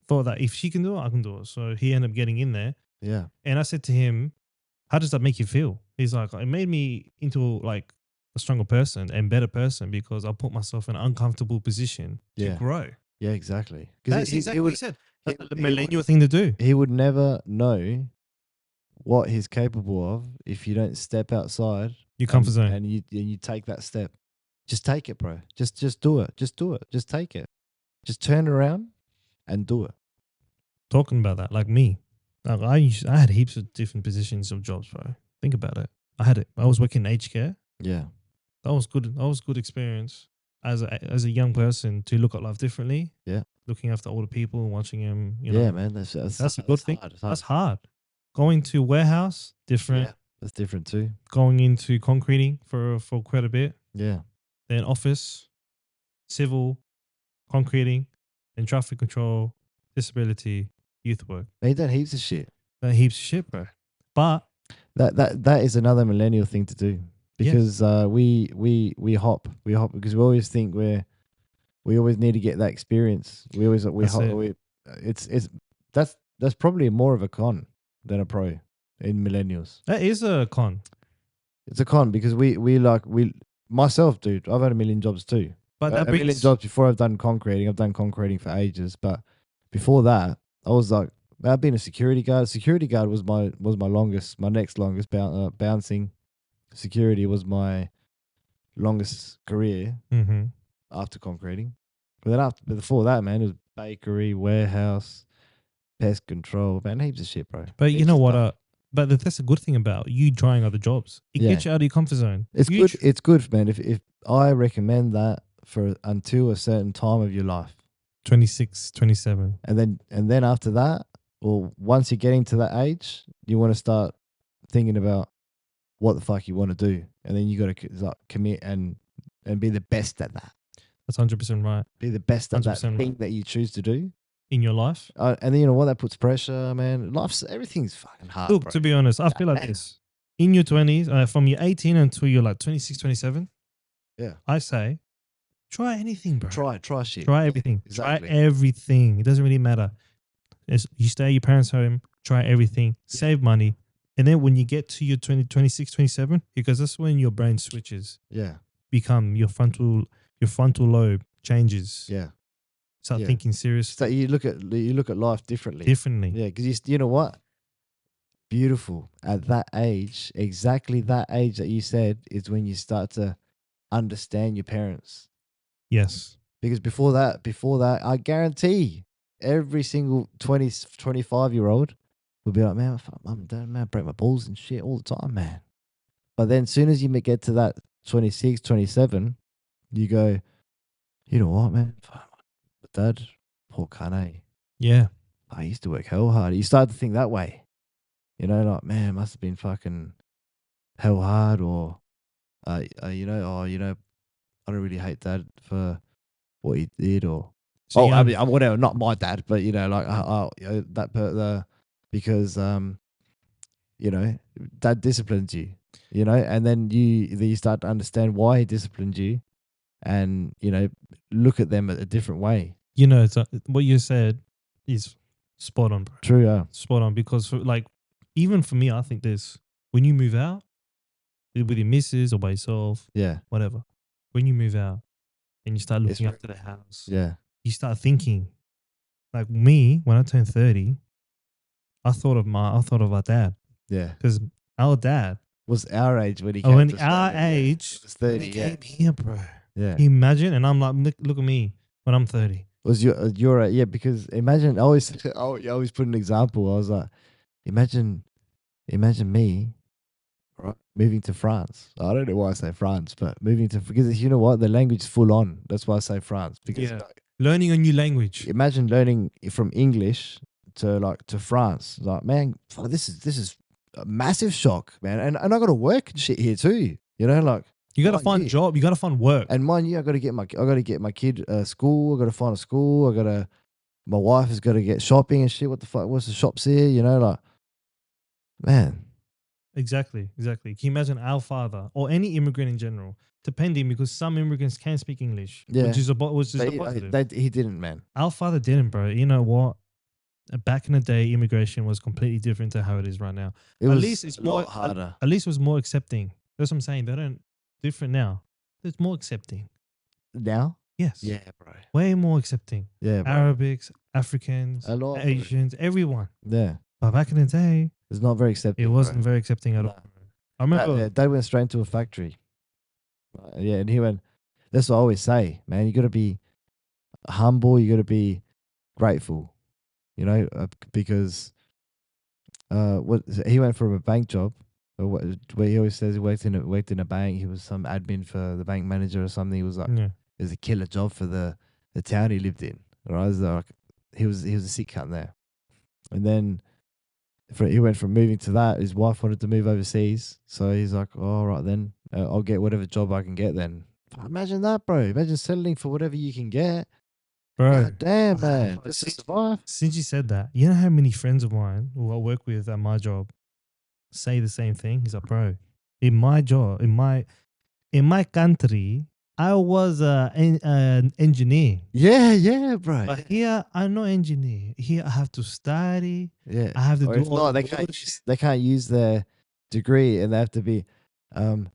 thought that if she can do it, I can do it. So he ended up getting in there. Yeah. And I said to him, "How does that make you feel?" He's like, "It made me into like a stronger person and better person because I put myself in an uncomfortable position to grow." Yeah, exactly. That's exactly what he said. That's the millennial thing to do. He would never know what he's capable of if you don't step outside your comfort zone and you take that step. Just take it, bro. Just do it. Just do it. Just take it. Just turn around and do it. Talking about that, like me, like I had heaps of different positions of jobs, bro. Think about it. I had it. I was working in aged care. Yeah, that was good. That was good experience as a young person to look at life differently. Yeah, looking after older people and watching them. You know, man, that's a good thing. That's hard. Going to warehouse, different. Yeah, that's different too. Going into concreting for quite a bit. Yeah. Then office, civil, concreting, and traffic control, disability, youth work. They done heaps of shit. Heaps of shit, bro. But that is another millennial thing to do because we hop because we always think we always need to get that experience. That's probably more of a con than a pro in millennials. That is a con. It's a con because myself, dude, I've had a million jobs too. But a million jobs before I've done concreting. I've done concreting for ages, but before that, I was like, I've been a security guard. Security guard was my next longest bouncing. Security was my longest career after concreting. But then before that, man, it was bakery, warehouse, pest control, man, heaps of shit, bro. But you know what? But that's a good thing about you trying other jobs. It gets you out of your comfort zone. It's good. It's good, man. If I recommend that until a certain time of your life, 26, 27, and then after that, or once you're getting to that age, you want to start thinking about what the fuck you want to do, and then you got to commit and be the best at that. That's 100% right. Be the best at that thing that you choose to do in your life. And then you know what, that puts pressure, man. Everything's fucking hard. Look, bro. To be honest, I feel like this. In your 20s, from your 18 until you're like 26, 27, I say, try anything, bro. Try shit. Try everything. Exactly. Try everything. It doesn't really matter. You stay at your parents' home, try everything, save money. And then when you get to your 26, 27, because that's when your brain switches. Yeah. Become your frontal lobe changes. Yeah. Start thinking seriously. So you look at life differently. Differently. Yeah, because you know what? Beautiful. At that age, exactly that age that you said is when you start to understand your parents. Yes. Because before that, I guarantee every single 20, 25-year-old would be like, man, fuck, mum and dad, man, break my balls and shit all the time, man. But then as soon as you get to that 26, 27, you go, you know what, man? Fuck, dad, poor cunt, Yeah. I used to work hell hard. You start to think that way. You know, like, man, must have been fucking hell hard, or, I don't really hate dad for what he did, or I mean, whatever. Not my dad, but you know, like because you know, dad disciplines you, you know, and then you start to understand why he disciplined you, and you know, look at them a different way. You know, what you said is spot on, bro. True, yeah, spot on. Because even for me, I think this: when you move out with your missus or by yourself, yeah, whatever. When you move out, and you start looking after the house. Yeah. You start thinking. Like me, when I turned 30, I thought of our dad. Yeah. Because our dad was our age when he came to our Australia. age, was 30, when he came here, bro. Yeah. Can you imagine? And I'm like, look at me when I'm 30. Was your yeah, because imagine I always put an example. I was like, imagine me, right, moving to France. I don't know why I say France, but moving to, because you know what, the language is full on. That's why I say France, because learning a new language. Imagine learning from English to France. Like, man, this is a massive shock, man. And I got to work and shit here too. You know, like, you got to find a job. You got to find work. And mind you, I got to get my kid school. I got to find a school. My wife has got to get shopping and shit. What the fuck? What's the shops here? You know, like, man. Exactly. Can you imagine our father or any immigrant in general, depending, because some immigrants can speak English, which is the positive. He didn't, man. Our father didn't, bro. You know what? Back in the day, immigration was completely different to how it is right now. At least it's more harder. At least it was more accepting. That's what I'm saying. They don't different now. It's more accepting. Now? Yes. Yeah, bro. Way more accepting. Yeah, bro. Arabics, Africans, Asians, everyone. Yeah. But back in the day, it's not very accepting. It wasn't very accepting at all. I remember Dad went straight into a factory. Yeah, and he went, that's what I always say, man. You got to be humble. You got to be grateful, you know, because what he went from a bank job, where he always says he worked in a bank. He was some admin for the bank manager or something. He was like, it was a killer job for the town he lived in. Right, like, he was a sick cunt there, and then he went from moving to that. His wife wanted to move overseas, so he's like, oh, all right then, I'll get whatever job I can get then. Imagine that, bro. Imagine settling for whatever you can get. Bro. God damn, man. Just to survive. Since you said that, you know how many friends of mine who I work with at my job say the same thing? He's like, bro, in my job, in my country, I was an engineer. Yeah, bro. But here, I'm not engineer. Here, I have to study. Yeah. I have to do all they can't use their degree, and they have to be, I'm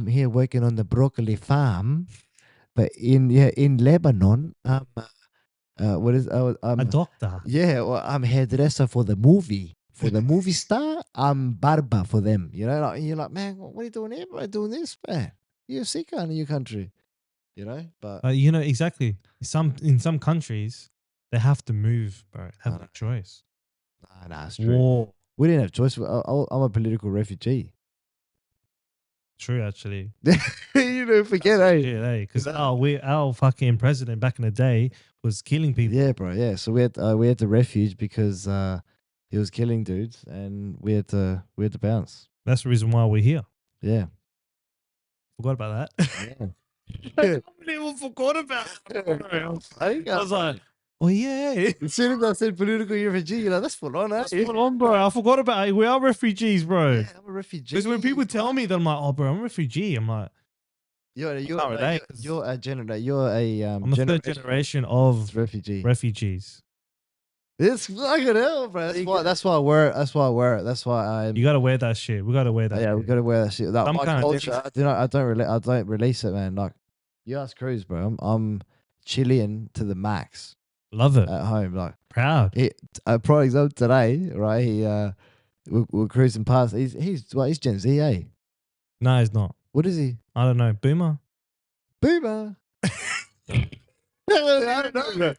here working on the broccoli farm, but in Lebanon, what is I'm a doctor. Yeah, well, I'm hairdresser for the movie. For the movie star, I'm barber for them. You know, like, you're like, man, what are you doing here, bro? Doing this, man? You're sick in your country, you know. But you know exactly. In some countries, they have to move, bro. They have no choice. Nah, it's true. Whoa. We didn't have choice. I'm a political refugee. True, actually. You don't forget, because our fucking president back in the day was killing people. Yeah, bro. Yeah, so we had to refuge because he was killing dudes, and we had to bounce. That's the reason why we're here. Yeah. Forgot about that. Yeah. I can't believe I forgot about it. I was like, oh yeah. As soon as I said political refugee, you're like, that's full on, That's full on, bro. I forgot about it. We are refugees, bro. Yeah, I'm a refugee. Because when people tell me that, I'm like, oh, bro, I'm a refugee. I'm like, you're a third generation of refugees. It's fucking hell, bro. That's why I wear it. You gotta wear that shit. We gotta wear that. Yeah, shit. we gotta wear that shit. That Some my kind culture. I don't release it, man. Like, you ask Cruz, bro. I'm Chilean to the max. Love it at home. Like, proud. For example, today, right? We're cruising past. He's Gen Z, eh? No, he's not. What is he? I don't know. Boomer. I don't know.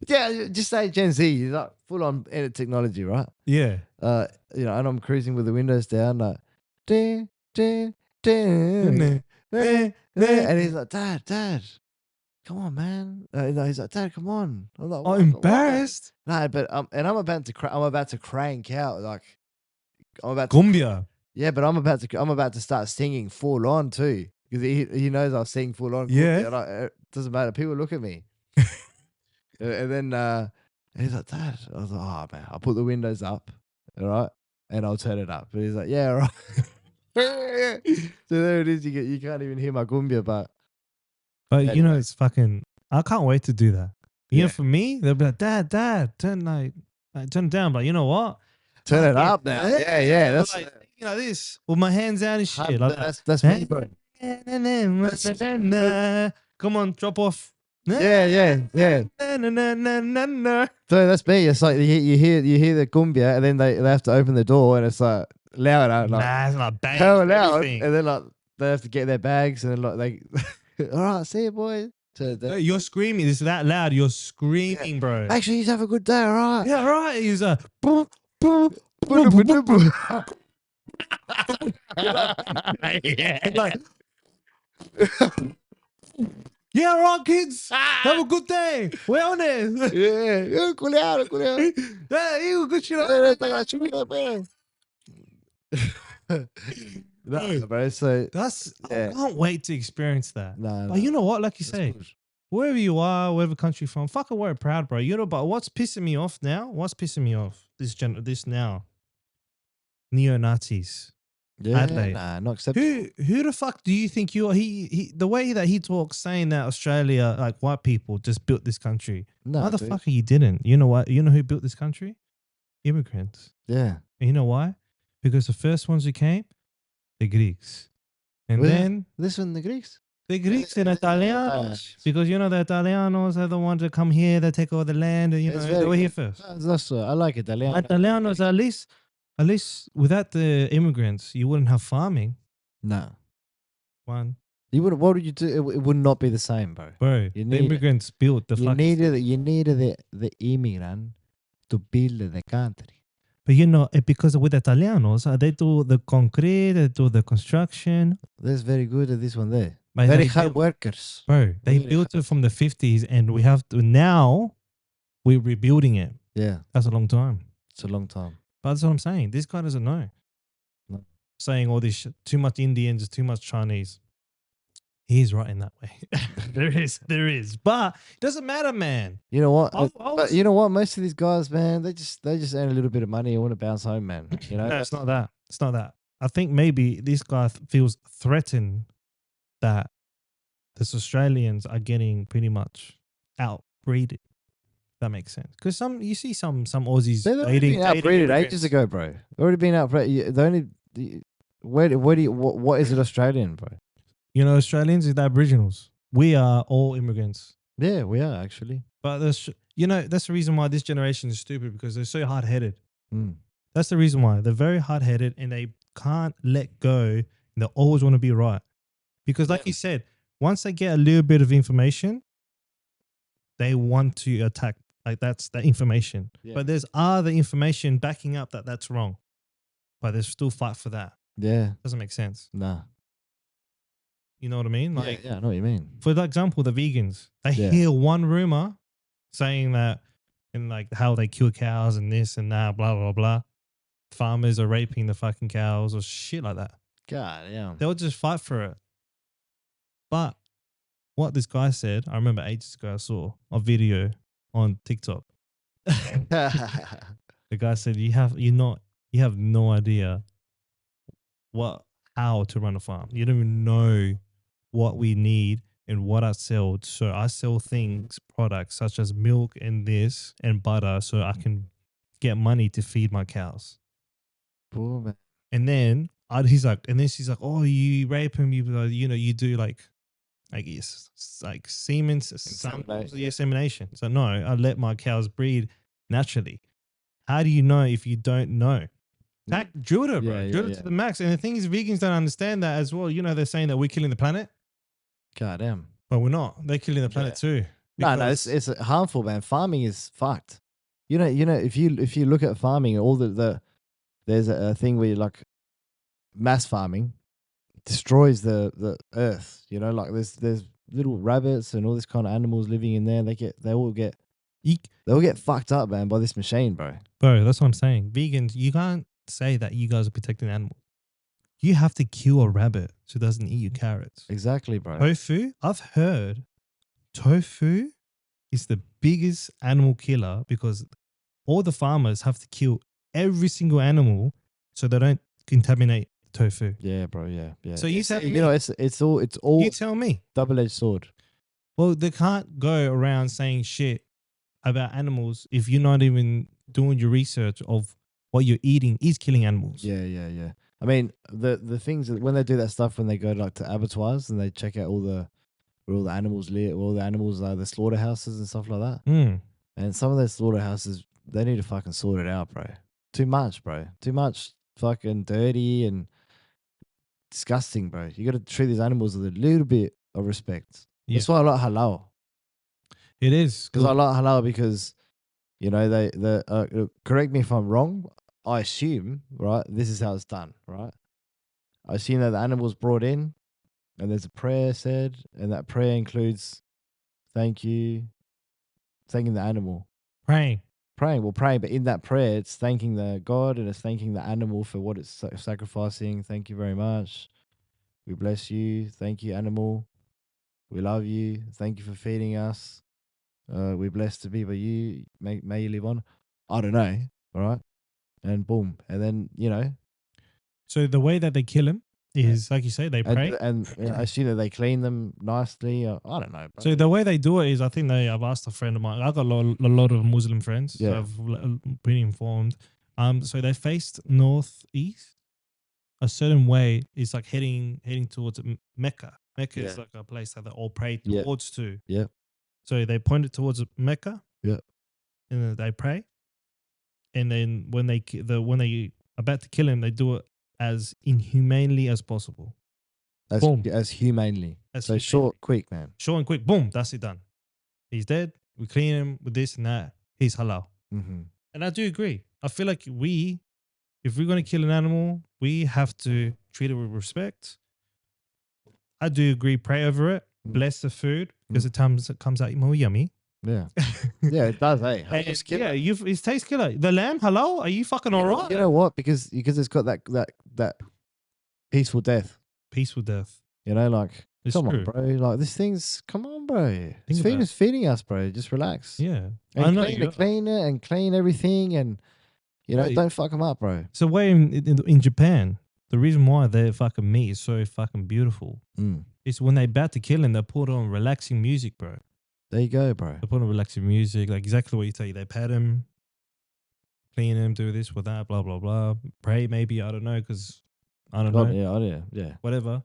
Yeah, just say Gen Z. He's like full on technology, right? Yeah. You know, and I'm cruising with the windows down, like, and he's like, Dad, come on, man. He's like, Dad, come on. I'm like, I'm embarrassed. No, but and I'm about to crank out, like, I'm about to Cumbia. Yeah, but I'm about to start singing full on too, because he knows I'll sing full on. Yeah, like, it doesn't matter. People look at me. And then he's like, Dad. I was like, oh, man, I'll put the windows up, all right, and I'll turn it up. And he's like, yeah, all right. So there it is. You can't even hear my cumbia, but you know, it's fucking. I can't wait to do that. You know, for me, they'll be like, Dad, turn turn it down. But you know what? Turn it up now. Yeah. That's like, you know, this with my hands out and shit. That's me, bro. come on, drop off. Yeah. So that's me. It's like you hear the cumbia, and then they have to open the door, and it's like louder, like It's like bang, hell loud, everything. and then like they have to get their bags, and then like they, all right, see you, boys. So You're screaming. It's that loud. You're screaming, bro. make sure you have a good day, all right? Yeah, right. He's like, like, yeah, right, kids. Have a good day. We're on it. Yeah, cool out. Yeah, you good shit. No, bro. So I can't wait to experience that. no, But you know what? Like you that's say, good. wherever you are, wherever country you're from, fucking wear it proud, bro. You know, but what's pissing me off now? What's pissing me off? This now. Neo-Nazis. Yeah, Adelaide. nah, not acceptable. Who the fuck do you think you are? He the way that he talks, saying that Australia, like white people, just built this country. No, Motherfucker, you didn't. You know what? You know who built this country? Immigrants. Yeah. And you know why? Because the first ones who came, the Greeks. And Well, then this one, the Greeks. the Greeks and Italians. Because you know the Italianos are the ones that come here, they take over the land, and you know It's they very were here good. first. That's I like Italiano. Italianos, at least without the immigrants, you wouldn't have farming. No. One. You would. What would you do? It would not be the same, bro. Bro, You the need immigrants built the fucking. You needed the immigrant to build the country. But you know, because with Italianos, they do the concrete, they do the construction. That's very good at this one there. But Very they hard workers. Bro, they Really built it from the 50s, and we have to now. We're rebuilding it. Yeah, That's a long time. it's a long time. But that's what I'm saying. This guy doesn't know. No. Saying all this shit, too much Indians, too much Chinese. He's right in that way. there is. But it doesn't matter, man. You know what? But you know what? Most of these guys, man, they just earn a little bit of money and want to bounce home, man. You know, No, it's not that. It's not that. I think maybe this guy feels threatened that this Australians are getting pretty much outbreeded. That makes sense. Because you see some Aussies they've already been outbreeded immigrants. ages ago, bro. Already been outbreeded. Where do you what is it Australian, bro? You know, Australians is the Aboriginals. We are all immigrants. Yeah, we are actually. But that's the reason why this generation is stupid, because they're so hard headed. Mm. That's the reason why they're very hard headed and they can't let go. And they always want to be right. Because, like you said, once they get a little bit of information, they want to attack. Like that's the information. Yeah. But there's other information backing up that that's wrong. But they still fight for that. Yeah. Doesn't make sense. Nah. You know what I mean? Like, yeah, I know what you mean. for example, the vegans, they hear one rumor saying that, and like how they kill cows and this and that, blah, blah, blah. Farmers are raping the fucking cows or shit like that. God, yeah. They'll just fight for it. But what this guy said, I remember ages ago, I saw a video on TikTok. The guy said, you have no idea how to run a farm. You don't even know what we need and what I sell. So I sell products such as milk and this and butter, so I can get money to feed my cows. Poor man. And then she's like, oh, you rape him, you do like semen, insemination. So no, I let my cows breed naturally. How do you know if you don't know? Drill it, bro. Drill it to the max. And the thing is, vegans don't understand that as well. You know, they're saying that we're killing the planet. God damn. But we're not. They're killing the planet too. No, it's harmful, man. Farming is fucked. You know, if you look at farming, all there's a thing where like mass farming destroys the earth. You know, like there's little rabbits and all this kind of animals living in there. They all get fucked up, man, by this machine, bro. Bro, that's what I'm saying. Vegans, you can't say that you guys are protecting animals. You have to kill a rabbit so it doesn't eat your carrots. Exactly, bro. Tofu, I've heard tofu is the biggest animal killer because all the farmers have to kill every single animal so they don't contaminate the tofu. Yeah, bro. Yeah. So you tell me, you know, it's all. You tell me. Double-edged sword. Well, they can't go around saying shit about animals if you're not even doing your research of what you're eating is killing animals. Yeah. I mean, the things that when they do that stuff, when they go to abattoirs and they check out all the where all the animals live, all the animals are the slaughterhouses and stuff like that. Mm. And some of those slaughterhouses, they need to fucking sort it out, bro. Too much, bro. Too much fucking dirty and disgusting, bro. You got to treat these animals with a little bit of respect. Yeah. That's why I like halal. It is. Because I like halal because, you know, correct me if I'm wrong. I assume, right, this is how it's done, right? I assume that the animal's brought in and there's a prayer said, and that prayer includes thank you, thanking the animal. Praying. Praying, but in that prayer, it's thanking the God and it's thanking the animal for what it's sacrificing. Thank you very much. We bless you. Thank you, animal. We love you. Thank you for feeding us. We're blessed to be by you. May you live on. I don't know. All right. And boom. And then, you know. So the way that they kill him is, like you say, they pray. And I assume that they clean them nicely. I don't know. Bro. So the way they do it is, I think I've asked a friend of mine. I've got a lot of Muslim friends. Yeah. So I've been informed. So they faced northeast a certain way. It's like heading towards Mecca. Mecca is like a place that they all pray towards to. Yeah. So they point it towards Mecca. Yeah. And then they pray. And then when they about to kill him, they do it as inhumanely as possible. As humanely. So short, quick, man. Short and quick. Boom. That's it done. He's dead. We clean him with this and that. He's halal. Mm-hmm. And I do agree. I feel like if we're going to kill an animal, we have to treat it with respect. I do agree. Pray over it. Bless the food because it comes out more yummy. Yeah. Yeah, it does, eh? It's taste killer. The lamb, halal? Are you fucking all right? You know what? Because it's got that peaceful death. Peaceful death. You know, like, it's come true. on, bro. Like, this thing's, come on, bro. It's feeding us, bro. Just relax. Yeah. And clean it and clean everything and, you know, don't fuck them up, bro. So way in Japan, the reason why their fucking meat is so fucking beautiful is when they're about to kill him, they put on relaxing music, bro. There you go, bro. They put on relaxing music, like exactly what you tell you. They pat him, clean him, do this with that, blah, blah, blah. Pray maybe, I don't know, because I don't know. Yeah. Whatever.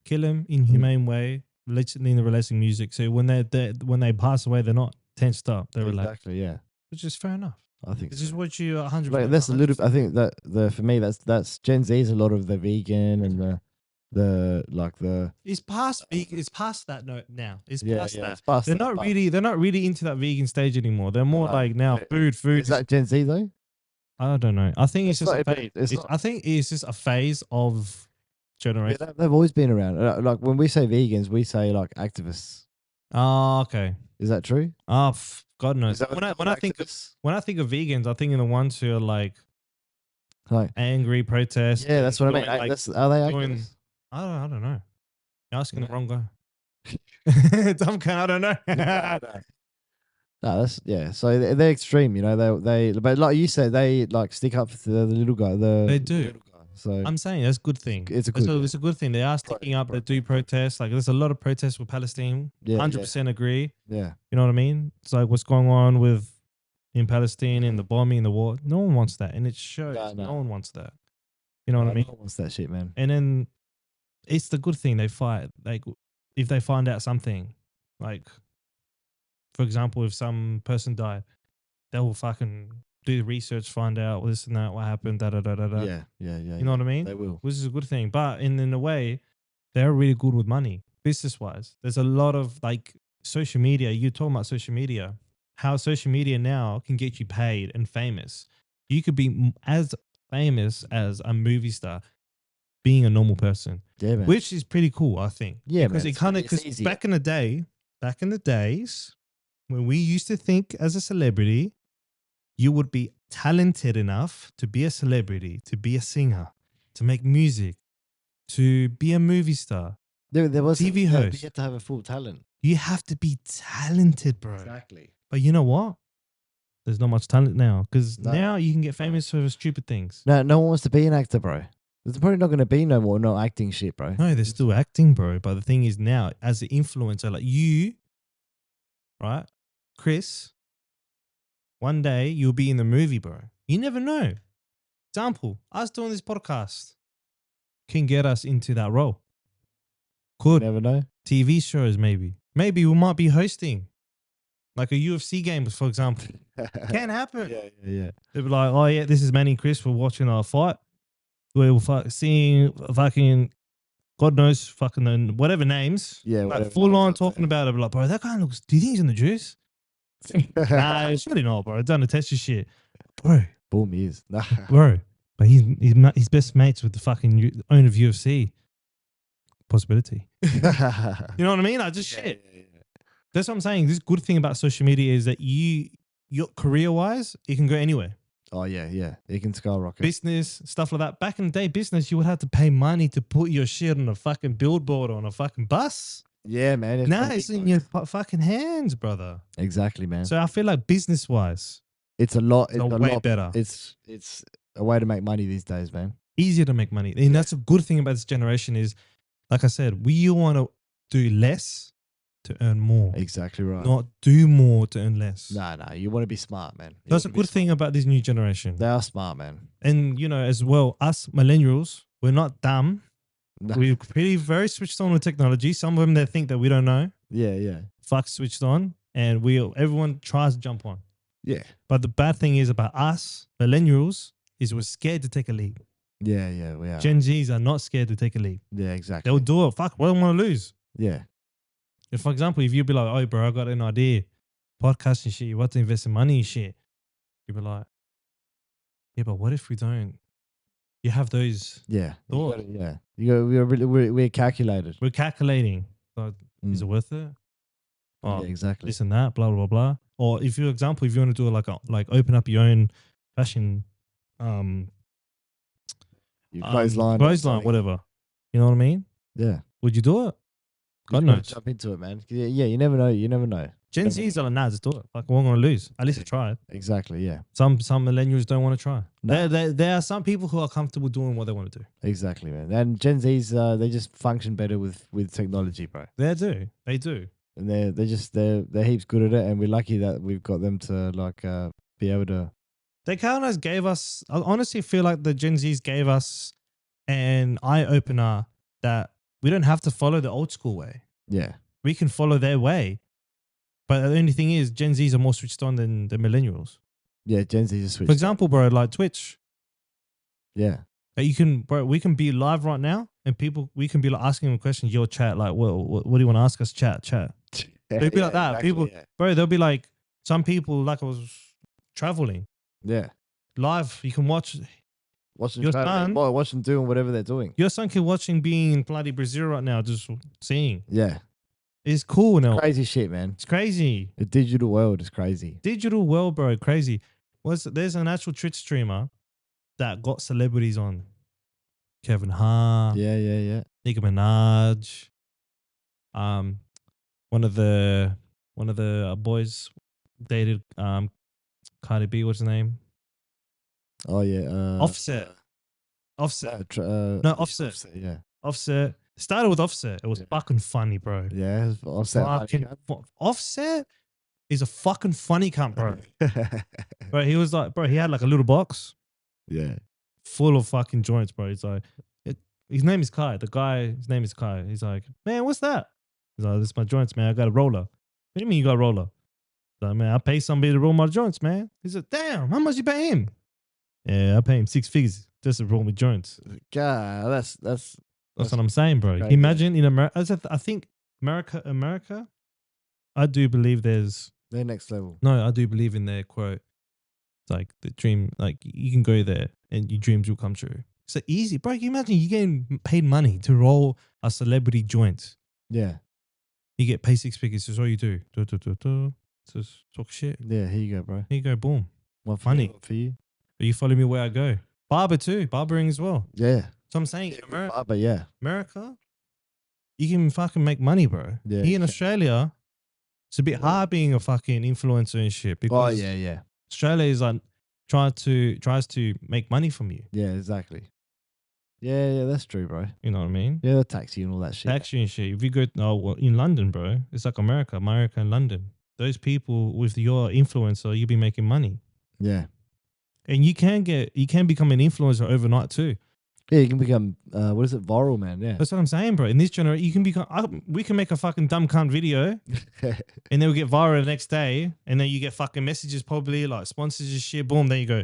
Kill him in humane way, literally in the relaxing music. So when they pass away, they're not tensed up. They're relaxed. Exactly, yeah. Which is fair enough. I think this is what you 100%. Like, that's a little. I think that for me, that's Gen Z is a lot of the vegan and It's past vegan. It's past that note now. It's past that. It's past they're not really into that vegan stage anymore. They're more like now food. Is that Gen Z though? I don't know. I think it's just a phase. I think it's just a phase of generation. Yeah, they've always been around. Like when we say vegans, we say like activists. Oh, okay. Is that true? Oh, God knows. When I think of vegans, I think of the ones who are like angry protest. Yeah, that's what I mean. Are they activists? I don't know. You're asking the wrong guy. Dumb cunt, I don't know. No, that's So they're extreme, you know. But like you said, they like stick up for the little guy. They do. Little guy. So I'm saying that's a good thing. It's a good thing. They are sticking up. They do protests. Like there's a lot of protests with Palestine. 100% agree. Yeah. You know what I mean? It's like what's going on in Palestine and the bombing and the war. No one wants that, and it shows. No one wants that. You know what I mean? No one wants that shit, man. And then it's the good thing they fight. Like if they find out something, like for example, if some person died, they will fucking do the research, find out this and that, what happened, da da da da da. Yeah. You know what I mean? They will. Which is a good thing. But in a way, they're really good with money, business wise. There's a lot of like social media. You're talking about social media, how social media now can get you paid and famous. You could be as famous as a movie star being a normal person. Yeah, man. Which is pretty cool, I think. Yeah, because man. Because back in the days, when we used to think as a celebrity, you would be talented enough to be a celebrity, to be a singer, to make music, to be a movie star. There was TV host. You have to have a full talent. You have to be talented, bro. Exactly. But you know what? There's not much talent now because now you can get famous for stupid things. No one wants to be an actor, bro. There's probably not going to be no more not acting shit, bro. No, they're still acting, bro. But the thing is now, as an influencer, like you, right, Chris, one day you'll be in the movie, bro. You never know. Example, us doing this podcast can get us into that role. Could. You never know. TV shows, maybe. Maybe we might be hosting like a UFC game, for example. Can happen. Yeah. They'll be like, oh, yeah, this is Manny and Chris. We're watching our fight. We're seeing fucking, God knows, fucking whatever names. Yeah, like whatever full on names, talking about it. Like, bro, that guy looks, do you think he's in the juice? Nah, it's really not, bro. I've done the test of shit. Bro. Boom, he is. Bro. But he's best mates with the fucking owner of UFC. Possibility. You know what I mean? I just shit. Yeah. That's what I'm saying. This good thing about social media is that your career-wise, it can go anywhere. Oh, yeah. It can skyrocket. Business, stuff like that. Back in the day, business, you would have to pay money to put your shit on a fucking billboard or on a fucking bus. Yeah, man. Now it's in your fucking hands, brother. Exactly, man. So I feel like business-wise, it's a lot. it's a way better. It's a way to make money these days, man. Easier to make money. And that's a good thing about this generation is, like I said, we want to do less to earn more. Exactly right. Not do more to earn less. No. You want to be smart, man. That's a good thing about this new generation. They are smart, man. And, as well, us millennials, we're not dumb. No. We're very switched on with technology. Some of them, they think that we don't know. Yeah. Fuck switched on. And everyone tries to jump on. Yeah. But the bad thing is about us, millennials, is we're scared to take a leap. Yeah, we are. Gen Zs are not scared to take a leap. Yeah, exactly. They'll do it. Fuck, what do I want to lose? Yeah. If, for example, if you'd be like, oh, bro, I got an idea, podcast and shit, you want to invest in money and shit, you'd be like, yeah, but what if we don't? You have those thoughts. We're calculated. We're calculating. So, is it worth it? Yeah, exactly. This and that, blah, blah, blah. Or if, for example, if you want to do like open up your own fashion Your clothesline, whatever. You know what I mean? Yeah. Would you do it? God knows. Jump into it, man. Yeah, you never know. Gen Z's are like, nah, just do it. Like, we're going to lose. At least try it. Exactly, yeah. Some millennials don't want to try. No. There are some people who are comfortable doing what they want to do. Exactly, man. And Gen Zs, they just function better with technology, bro. They do. And they're heaps good at it, and we're lucky that we've got them to be able to. They kind of gave us. I honestly feel like the Gen Zs gave us an eye opener that we don't have to follow the old school way. Yeah, we can follow their way. But the only thing is, Gen Zs are more switched on than the millennials. Yeah, Gen Zs are switched. For example, bro, like Twitch. Yeah. We can be live right now, and we can be like asking them questions. Your chat, like, what do you want to ask us? Chat. They'll be like that. Exactly, people, bro, they'll be like, some people, like I was traveling. Yeah. Live, you can watch them your son. Watch them doing whatever they're doing. Your son can watching being in bloody Brazil right now, just seeing. Yeah. It's cool now. Crazy shit, man. It's crazy. The digital world is crazy. Digital world, bro, crazy. There's an actual Twitch streamer that got celebrities on. Kevin Hart. Yeah. Nicki Minaj. One of the boys dated Cardi B. What's his name? Oh yeah. Offset. Offset. Offset. Yeah. Offset. It started with Offset. It was fucking funny, bro. Yeah, Offset. Offset is a fucking funny cunt, bro. Bro, he was like, he had like a little box. Yeah. Full of fucking joints, bro. He's like, his name is Kai. His name is Kai. He's like, man, what's that? He's like, this is my joints, man. I got a roller. What do you mean you got a roller? He's like, man, I pay somebody to roll my joints, man. He said, damn, how much you pay him? Yeah, I pay him 6 figures just to roll my joints. God, that's what I'm saying, bro. Crazy. Imagine in America, I think America, I do believe there's... They're next level. No, I do believe in their quote. It's like the dream, like you can go there and your dreams will come true. It's so easy. Bro, can you imagine you getting paid money to roll a celebrity joint? Yeah. You get paid 6 figures. That's all you do. Just talk shit. Yeah, here you go, bro. Here you go, boom. One funny. For you. Are you following me where I go? Barber too. Barbering as well. Yeah. So I'm saying, America, you can fucking make money, bro. Yeah, Here in Australia, it's a bit hard being a fucking influencer and shit. Because Australia is like tries to make money from you. Yeah, exactly. Yeah, that's true, bro. You know what I mean? Yeah, the taxi and all that shit. Taxi and shit. If you go in London, bro, it's like America and London. Those people with your influencer, you'll be making money. Yeah. And you can become an influencer overnight too. Yeah, you can become what is it, viral, man? Yeah. That's what I'm saying, bro. In this generation, you can become. We can make a fucking dumb cunt video, and then we get viral the next day, and then you get fucking messages, probably like sponsors and shit. Boom, there you go,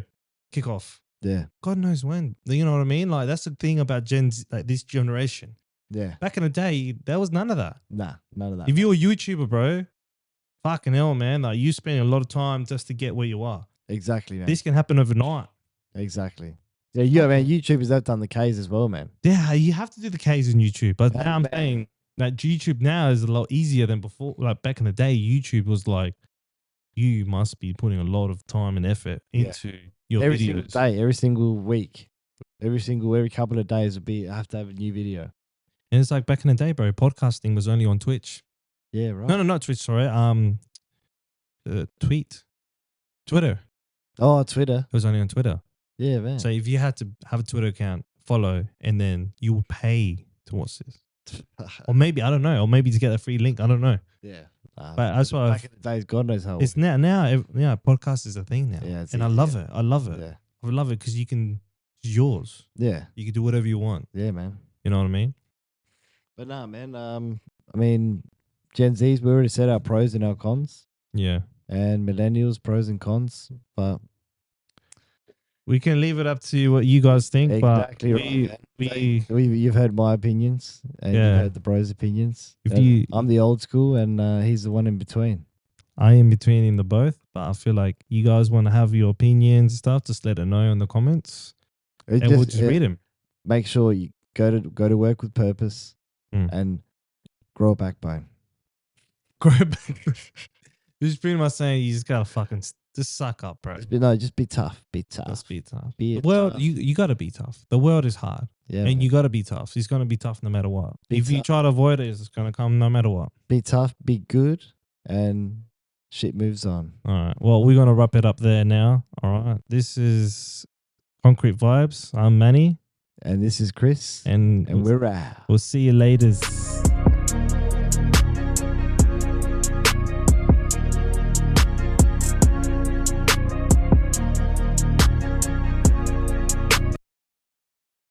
kick off. Yeah. God knows when. You know what I mean? Like that's the thing about Gen Z, like this generation. Yeah. Back in the day, there was none of that. Nah, none of that. If you're a YouTuber, bro, fucking hell, man. Like you spend a lot of time just to get where you are. Exactly, man. This can happen overnight. Exactly. Yeah, man. YouTubers have done the K's as well, man. Yeah, you have to do the K's in YouTube. But now I'm saying that YouTube now is a lot easier than before. Like back in the day, YouTube was like, you must be putting a lot of time and effort into your every videos. Single day, every single week, every couple of days I have to have a new video. And it's like back in the day, bro, podcasting was only on Twitch. Yeah, right. No, not Twitch, sorry. Twitter. Oh, Twitter. It was only on Twitter. Yeah, man. So if you had to have a Twitter account, follow, and then you will pay to watch this. Or maybe, I don't know, or maybe to get a free link, I don't know. Yeah. But that's why back in the days, God knows how. It's now, podcast is a thing now. Yeah, and I love it. I love it. Yeah. I love it because it's yours. Yeah. You can do whatever you want. Yeah, man. You know what I mean? But nah, man. I mean, Gen Zs, we already said our pros and our cons. Yeah. And millennials, pros and cons. But we can leave it up to what you guys think. Exactly but you've heard my opinions and you've heard the bros' opinions. I'm the old school and he's the one in between. I am between in the both, but I feel like you guys want to have your opinions and stuff. Just let it know in the comments, and we'll just read them. Make sure you go to work with purpose and grow a backbone. Grow a backbone. Just pretty much saying you just gotta fucking just suck up, bro. Just be tough. Be tough. Just be tough. The world, you gotta be tough. The world is hard. Yeah, and you gotta be tough. It's gonna be tough no matter what. If you tough. try to avoid it, it's gonna come no matter what. Be tough, be good, and shit moves on. All right. Well, we're gonna wrap it up there now. All right. This is Concrete Vibes. I'm Manny. And this is Chris. And we're out. We'll see you later.